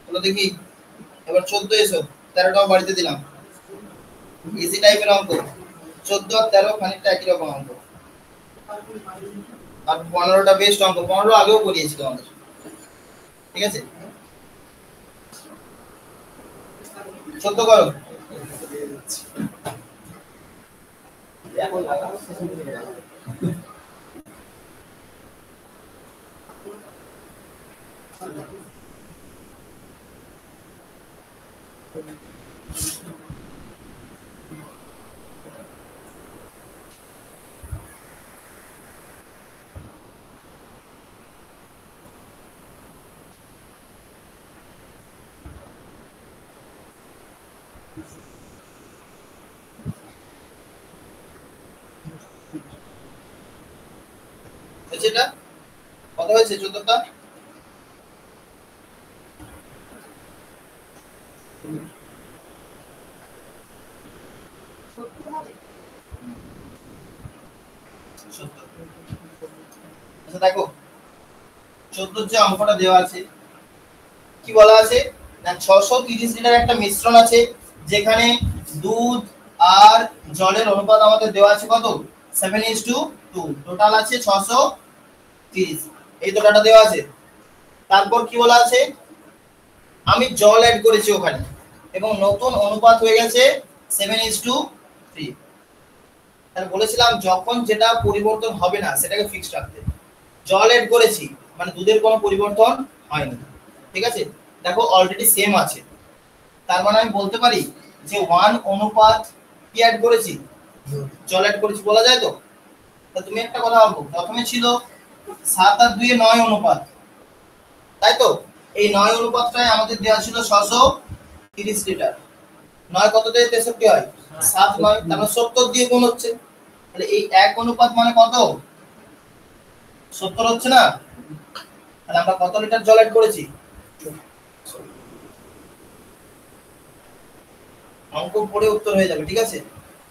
চলো দেখি এবার 14 এসো, 13টাও বাড়িতে দিলাম। ইজি টাইপের অঙ্ক, 14 আর 13 খানিকটা একই রকম অঙ্ক। আর 15টা বেস্ট অঙ্ক, 15 আগেও করিয়েছি তোমাদের, ঠিক আছে? 14 করো। এটা কত হয়েছে? 14টা আচ্ছা দেখো 14 যে অঙ্কটা দেওয়া আছে কি বলা আছে না 630 লিটার একটা মিশ্রণ আছে, যেখানে দুধ আর জলের অনুপাত আমাদের দেওয়া আছে কত? 7:2। টোটাল আছে 630, এই তো ডাটা দেওয়া আছে। তারপর কি বলা আছে? আমি জল অ্যাড করেছি ওখানে এবং নতুন অনুপাত হয়ে গেছে 7:3। তাহলে বলেছিলাম যখন যেটা পরিবর্তন হবে না সেটাকে ফিক্সড রাখতে। জল অ্যাড করেছি মানে দুধের কোনো পরিবর্তন হয়নি, ঠিক আছে? দেখো অলরেডি সেম আছে, তার মানে আমি বলতে পারি যে 1 অনুপাত কি অ্যাড করেছি? জল অ্যাড করেছি, বলা যায় তো? তা তুমি একটা কথা বলবো, প্রথমে ছিল 7 আর 2 এ 9 অনুপাত, তাই তো? এই 9 অনুপাতটাই আমাদের দেওয়া ছিল 630 লিটার। 9 কত দিয়ে 63 হয়? 7 9, তাহলে 70 দিয়ে গুণ হচ্ছে। তাহলে এই 1 অনুপাত মানে কত? 70 হচ্ছে না? তাহলে আমরা কত লিটার জল অ্যাড করেছি? অঙ্ক পড়ে উত্তর হয়ে যাবে, ঠিক আছে?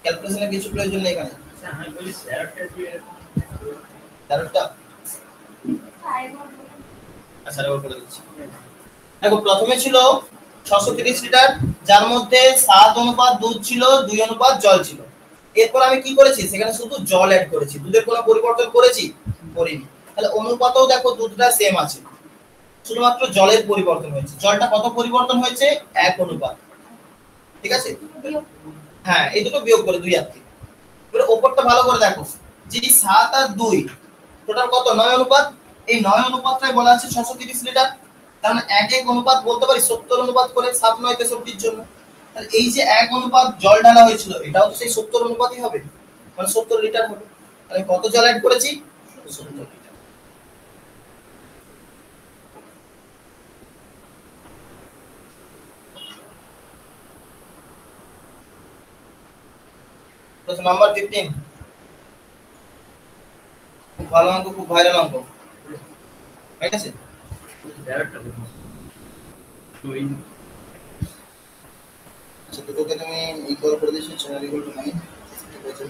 ক্যালকুলেশনের কিছু প্রয়োজন নেই এখানে। আচ্ছা আমি বলি স্যারটা দিয়ে তেরোটা আচ্ছা রেকর্ড করে দিচ্ছি। দেখো প্রথমে ছিল 630 লিটার, যার মধ্যে 7 অনুপাত দুধ ছিল, 2 অনুপাত জল ছিল। এরপর আমি কি করেছি? সেখানে শুধু জল অ্যাড করেছি, দুধের কোনো পরিবর্তন করেছি? করিনি। তাহলে অনুপাতও দেখো দুধটা সেম আছে, শুধুমাত্র জলের পরিবর্তন হয়েছে। জলটা কত পরিবর্তন হয়েছে? 1 অনুপাত, ঠিক আছে? হ্যাঁ এই দুটো বিয়োগ করে 2 আর 3। এবার উপরটা ভালো করে দেখো, যে 7 আর 2 টোটাল কত 9 অনুপাত, এই 9 অনুপাতটাই বলা আছে 630 লিটার। তার মানে 1 অনুপাত বলতে পারি 70 অনুপাত করে 7 9 63 এর জন্য। তাহলে এই যে 1 অনুপাত জল ঢালা হয়েছিল এটাও তো সেই 70 অনুপাতই হবে, মানে 70 লিটার হবে। তাহলে কত জল অ্যাড করেছি 70 লিটার। প্রশ্ন নাম্বার 15 খুব ভালো অঙ্ক, খুব ভাইরাল অঙ্ক, ঠিক আছে। আচ্ছা তো তোকে তুমি ইকুয়াল করে দিয়েছো চ্যানেল ইকুয়াল টু 9, ঠিক আছে।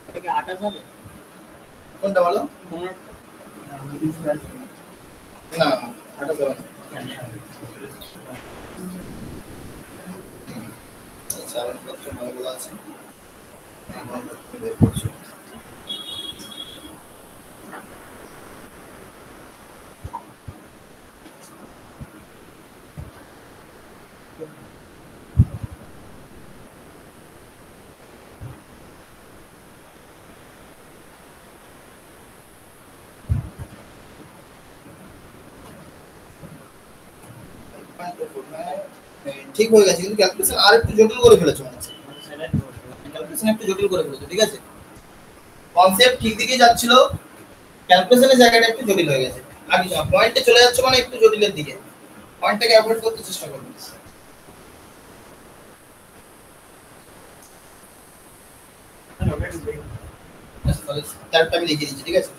এটাকে 28 হবে কোনটা বলো? না এটা বলো। আচ্ছা আর কত ভালো আছে এখন বের করছি। ঠিক হয়ে গেছে, কিন্তু ক্যালকুলেশন আর একটু জটিল করে ফেলেছো মনে হচ্ছে। ক্যালকুলেশন একটু জটিল করে ফেলেছো, ঠিক আছে। কনসেপ্ট ঠিক দিকে যাচ্ছিল, ক্যালকুলেশনের জায়গাটা একটু জটিল হয়ে গেছে। আর কিছু না, পয়েন্টে চলে যাচ্ছে মানে একটু জটিলের দিকে, পয়েন্টটাকে অ্যাভয়েড করতে চেষ্টা করবে। তাহলে চারটা আমি লিখে দিচ্ছি, ঠিক আছে।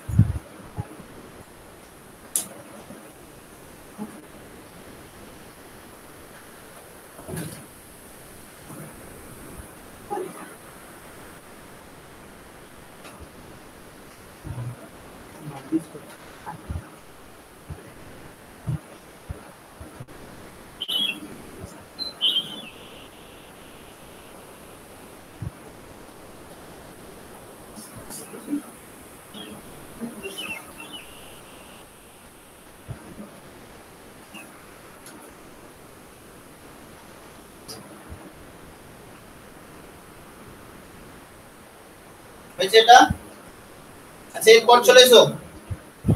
হয়েছে এটা। আচ্ছা এরপর চলে এসো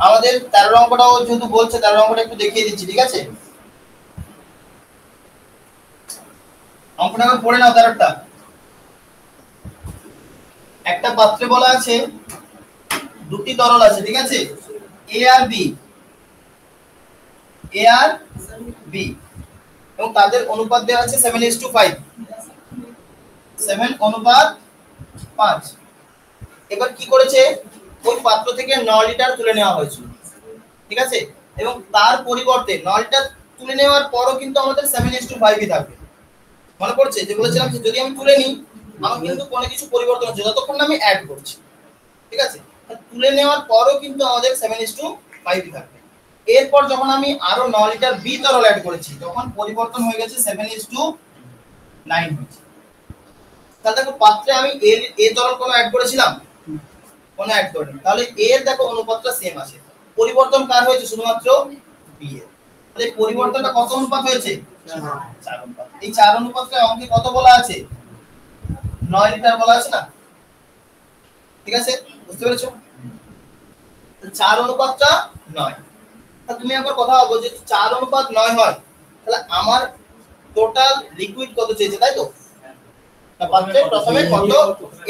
আমাদের 13 অঙ্কটাও যেহেতু বলছে 13 অঙ্কটা একটু দেখিয়ে দিচ্ছি, ঠিক আছে। অঙ্কটা আবার পড়ে নাও 13টা। একটা পাত্রে বলা আছে দুটি তরল আছে, ঠিক আছে, এ আর বি, এ আর বি, এবং তাদের অনুপাত দেওয়া আছে 7:5, 7 অনুপাত 5। এবার কি করেছে, ওই পাত্র থেকে 9 লিটার তুলে নেওয়া হয়েছিল, ঠিক আছে, এবং তার পরিবর্তে 9 লিটার তুলে নেওয়ার পরও কিন্তু আমাদের 7:5ই থাকবে। মনে পড়ছে যে বলেছিলাম যে যদি আমি তুলে নিই আমার কিন্তু কোনো কিছু পরিবর্তন হচ্ছে যতক্ষণ না আমি অ্যাড করছি, ঠিক আছে। তুলে নেওয়ার পরও কিন্তু আমাদের 7:5ই থাকবে। এরপর যখন আমি আরো 9 লিটার বি তরল অ্যাড করেছি তখন পরিবর্তন হয়ে গেছে 7:9 হয়েছে। তাহলে দেখো পাত্রে আমি এ তরল কোনো অ্যাড করেছিলাম, কোনো অ্যাড করিনি, তাহলে এ এর দেখো অনুপাতটা সেম আছে। পরিবর্তন কার হয়েছে শুধুমাত্র বি এর। তাহলে পরিবর্তনটা কত অনুপাত হয়েছে 4 অনুপাত। এই 4 অনুপাতটা অঙ্কে কত বলা আছে 9 লিটার বলা আছে না, ঠিক আছে, বুঝতে পেরেছো। 4 অনুপাতটা 9। তা তুমি একবার কথা বলবো যে 4 অনুপাত 9 হয় তাহলে আমার টোটাল লিকুইড কত চেয়েছে, তাই তো। না পাত্রে প্রথমে কত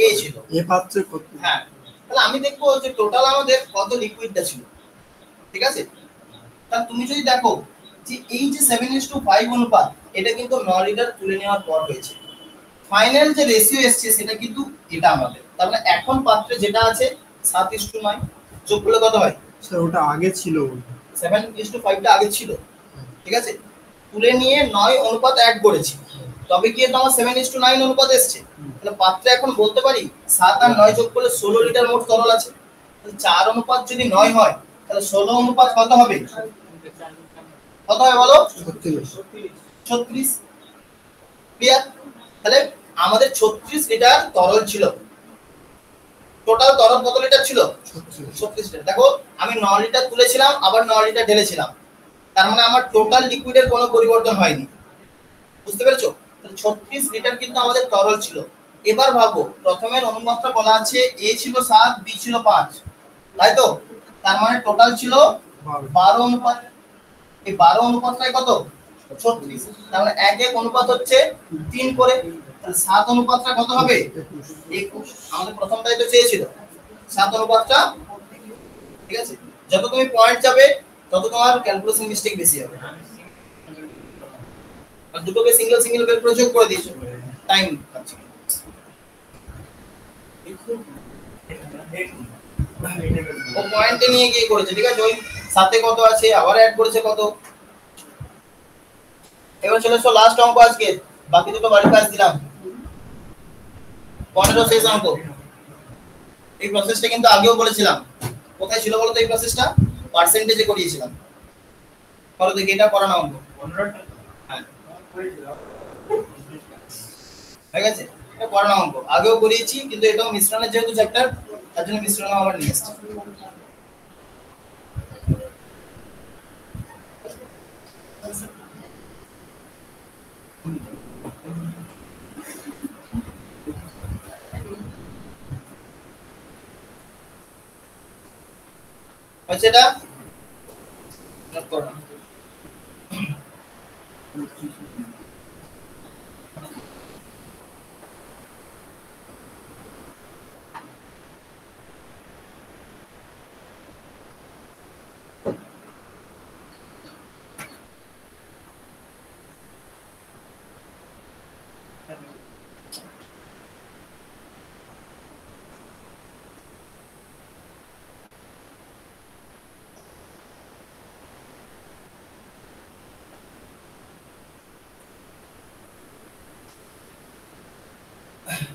এ ছিল, এ পাত্রে কত, হ্যাঁ, তাহলে আমি দেখবো যে টোটাল আমাদের কত লিকুইডটা ছিল, ঠিক আছে। তাহলে তুমি যদি দেখো যে এই যে 7:5 অনুপাত এটা কিন্তু 9 লিটার তুলে নেওয়ার পর হয়েছে। ফাইনাল যে রেশিও এসেছে সেটা কিন্তু এটা আমাদের। তার মানে এখন পাত্রে যেটা আছে 7:9 যোগ করলে কত হয় স্যার ওটা আগে ছিল, 7:5টা আগে ছিল, ঠিক আছে। তুলে নিয়ে 9 অনুপাত অ্যাড করেছি, তবে কি এটা আমার 7:9 অনুপাত এসছে। তাহলে পাত্রে এখন বলতে পারি 7 আর 9 যোগ করলে 16 লিটার মোট তরল আছে। তাহলে 4 অনুপাত যদি 9 হয় তাহলে 16 অনুপাত কত হবে? কত হবে বলো? 36। ক্লিয়ার? তাহলে আমাদের 36 লিটার তরল ছিল। টোটাল তরল কত লিটার ছিল? 36 লিটার। দেখো আমি 9 লিটার তুলেছিলাম আবার 9 লিটার ঢেলেছিলাম, তার মানে আমার টোটাল লিকুইডের কোনো পরিবর্তন হয়নি। বুঝতে পেরেছো? তাহলে 36 লিটার কিন্তু আমাদের তরল ছিল। এবার ভাবো প্রথমের অনুপাতটা বলা আছে A ছিল 7 B ছিল 5, তাই তো? তার মানে টোটাল ছিল 12 অনুপাত। এই 12 অনুপাতটাই কত? 36। তার মানে 1 অনুপাত হচ্ছে 3 করে। তাহলে 7 অনুপাতটা কত হবে? 21। আমাদের প্রথমটাই তো চেয়েছিল 7 অনুপাতটা। ঠিক আছে, যত তুমি পয়েন্ট যাবে তত তোমার ক্যালকুলেশন মিস্টেক বেশি হবে। আর দুটোকে সিঙ্গেল সিঙ্গেল বের করে যোগ করে দিয়েছো, টাইম পাচ্ছি। ও পয়েন্টে নিয়ে গিয়ে করেছে, ঠিক আছে? ওই সাথে কত আছে আবার অ্যাড করেছে কত। এবার চলে এসো লাস্ট অঙ্ক আজকে, বাকি দুটো বাড়ির কাজ দিলাম। 15 শেষ অঙ্ক। এই প্রসেসটা কিন্তু আগেও বলেছিলাম। কোথায় ছিল বলো তো এই প্রসেসটা? পার্সেন্টেজে করিয়েছিলাম। করো দেখি, এটা করা না অঙ্ক। 15টা হ্যাঁ ঠিক আছে, এটা করা না অঙ্ক, আগেও করিয়েছি, কিন্তু এটাও মিশ্রণের যেহেতু চ্যাপ্টার তার জন্য মিশ্রণ আবার নিয়ে এসেছি। হচ্ছে এটা নোট করো।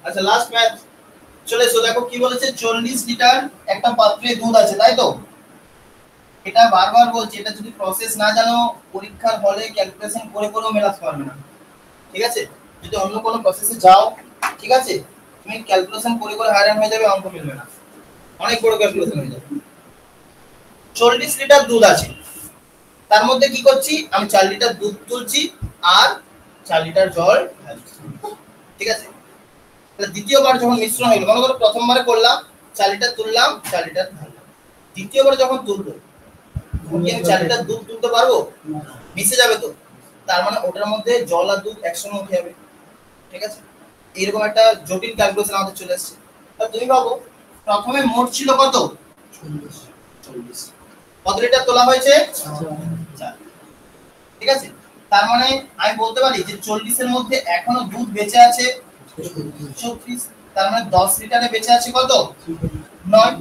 আচ্ছা লাস্ট ম্যাথ চলে এসো। দেখো কি বলেছে, 40 লিটার একটা পাত্রে দুধ আছে, তাই তো? এটা বারবার বলছি, এটা যদি প্রসেস না জানো পরীক্ষার হলে ক্যালকুলেশন করে করেও মেলাতে পারবে না। ঠিক আছে, যদি অন্য কোনো প্রসেসে যাও, ঠিক আছে, তুমি ক্যালকুলেশন করে করে হয়রান হয়ে যাবে, অঙ্ক মিলবে না, অনেক বড় ক্যালকুলেশন হয়ে যাবে। 40 লিটার দুধ আছে, তার মধ্যে কি করছি আমি 4 লিটার দুধ তুলছি আর 4 লিটার জল ঢালছি। ঠিক আছে, তাহলে দ্বিতীয়বার যখন মিশ্রণ হলো, মনে করো প্রথমবারে করলাম 4 লিটার তুললাম 4 লিটার ঢাললাম, দ্বিতীয়বার যখন তুলবো কি আমি 4 লিটার দুধ তুলতে পারবো? মিশে যাবে তো, তার মানে ওটার মধ্যে জল আর দুধ একসঙ্গে উঠে যাবে। ঠিক আছে, এরকম একটা জটিল ক্যালকুলেশন আমাদের চলে আসছে। তাহলে তুমি ভাবো প্রথমে মোট ছিল কত? 40। কত লিটার তোলা হয়েছে? 4। ঠিক আছে, তার মানে আমি বলতে পারি যে 40 এর মধ্যে এখনো দুধ বেঁচে আছে 36, তার মানে 10 লিটারে বেঁচে আছে কত? 9।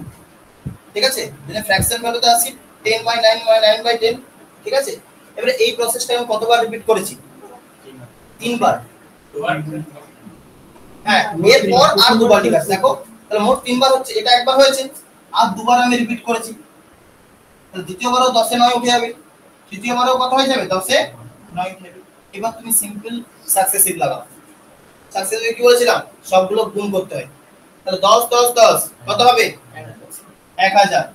ঠিক আছে, যদি ফ্র্যাকশন ভ্যালুতে আসি 10/9/9/10। ঠিক আছে, এবারে এই প্রসেসটা আমি কতবার রিপিট করেছি? 3 বার। হ্যাঁ, এরপর আর দুবার। ঠিক আছে, দেখো তাহলে মোট 3 বার হচ্ছে, এটা একবার হয়েছে আর দুবার আমি রিপিট করেছি, তাহলে দ্বিতীয়বারও 10 এ 9 উঠে যাবে, তৃতীয়বারও কত হয়ে যাবে? 10 এ 9 উঠে যাবে। এবার তুমি সিম্পল সাকসেসিভ লাগাও। সাকসেসিভ কি বলেছিলাম? সবগুলো গুণ করতে হয়। তাহলে 10 10 10 কত হবে? 1000।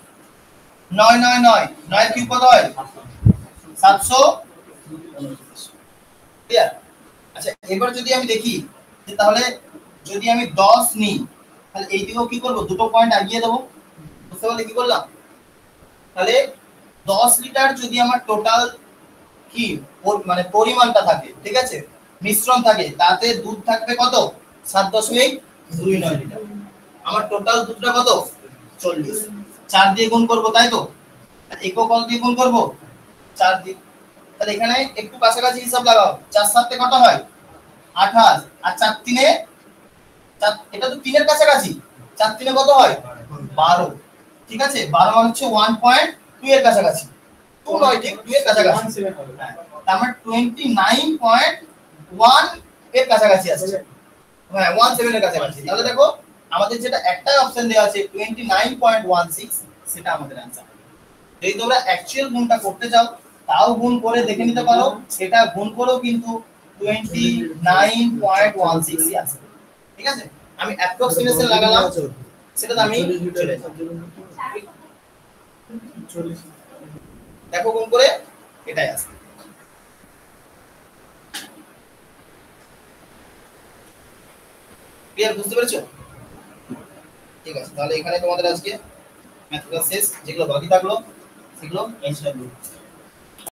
9 9 9 9 কিউব কত হয়? 700। ক্লিয়ার? আচ্ছা এবার যদি আমি দেখি যে তাহলে যদি আমি 10 নিই তাহলে এই দিকেও কি করব? দুটো পয়েন্ট আগিয়ে দেব। বুঝতে পারলে কি করলাম? তাহলে 10 লিটার যদি আমার টোটাল কি মানে পরিমাণটা থাকে, ঠিক আছে, মিশ্রণ থাকে, তাতে দুধ থাকবে কত? 7.29 লিটার। আমার টোটাল দুধটা কত? 40। 4 দিয়ে গুণ করব, তাই তো? একক কত দিয়ে গুণ করব? 4 দিয়ে। তাহলে এখানে একটু কাছাকাছি হিসাব লাগাও। 4 7 কত হয়? 28 আর 4 3 এটা তো 3 এর কাছাকাছি, 4 3 কত হয়? 12। ঠিক আছে, 12 মানে হচ্ছে 1.2 এর কাছাকাছি। 2 নয়, ঠিক 2 এর কাছাকাছি। তার মানে 29.1 এর কাছাকাছি আসছে, হ্যাঁ 17 এর কাছাকাছি। তাহলে দেখো আমাদের যেটা একটা অপশন দেওয়া আছে 29.16, সেটা আমাদের आंसर। যদি তোমরা অ্যাকচুয়াল গুণটা করতে চাও তাও গুণ করে দেখে নিতে পারো, সেটা গুণ করেও কিন্তু 29.16 ই আসবে। ঠিক আছে, আমি অ্যাপ্রক্সিমেশন লাগালাম, সেটা তো আমি চলে যাব। দেখো গুণ করে এটাই আসবে। ক্লিয়ার, বুঝতে পেরেছো? ঠিক আছে, তাহলে এখানে তোমাদের আজকে ম্যাথটা শেষ। যেগুলো বাকি থাকলো সেগুলো নেক্সট টাইম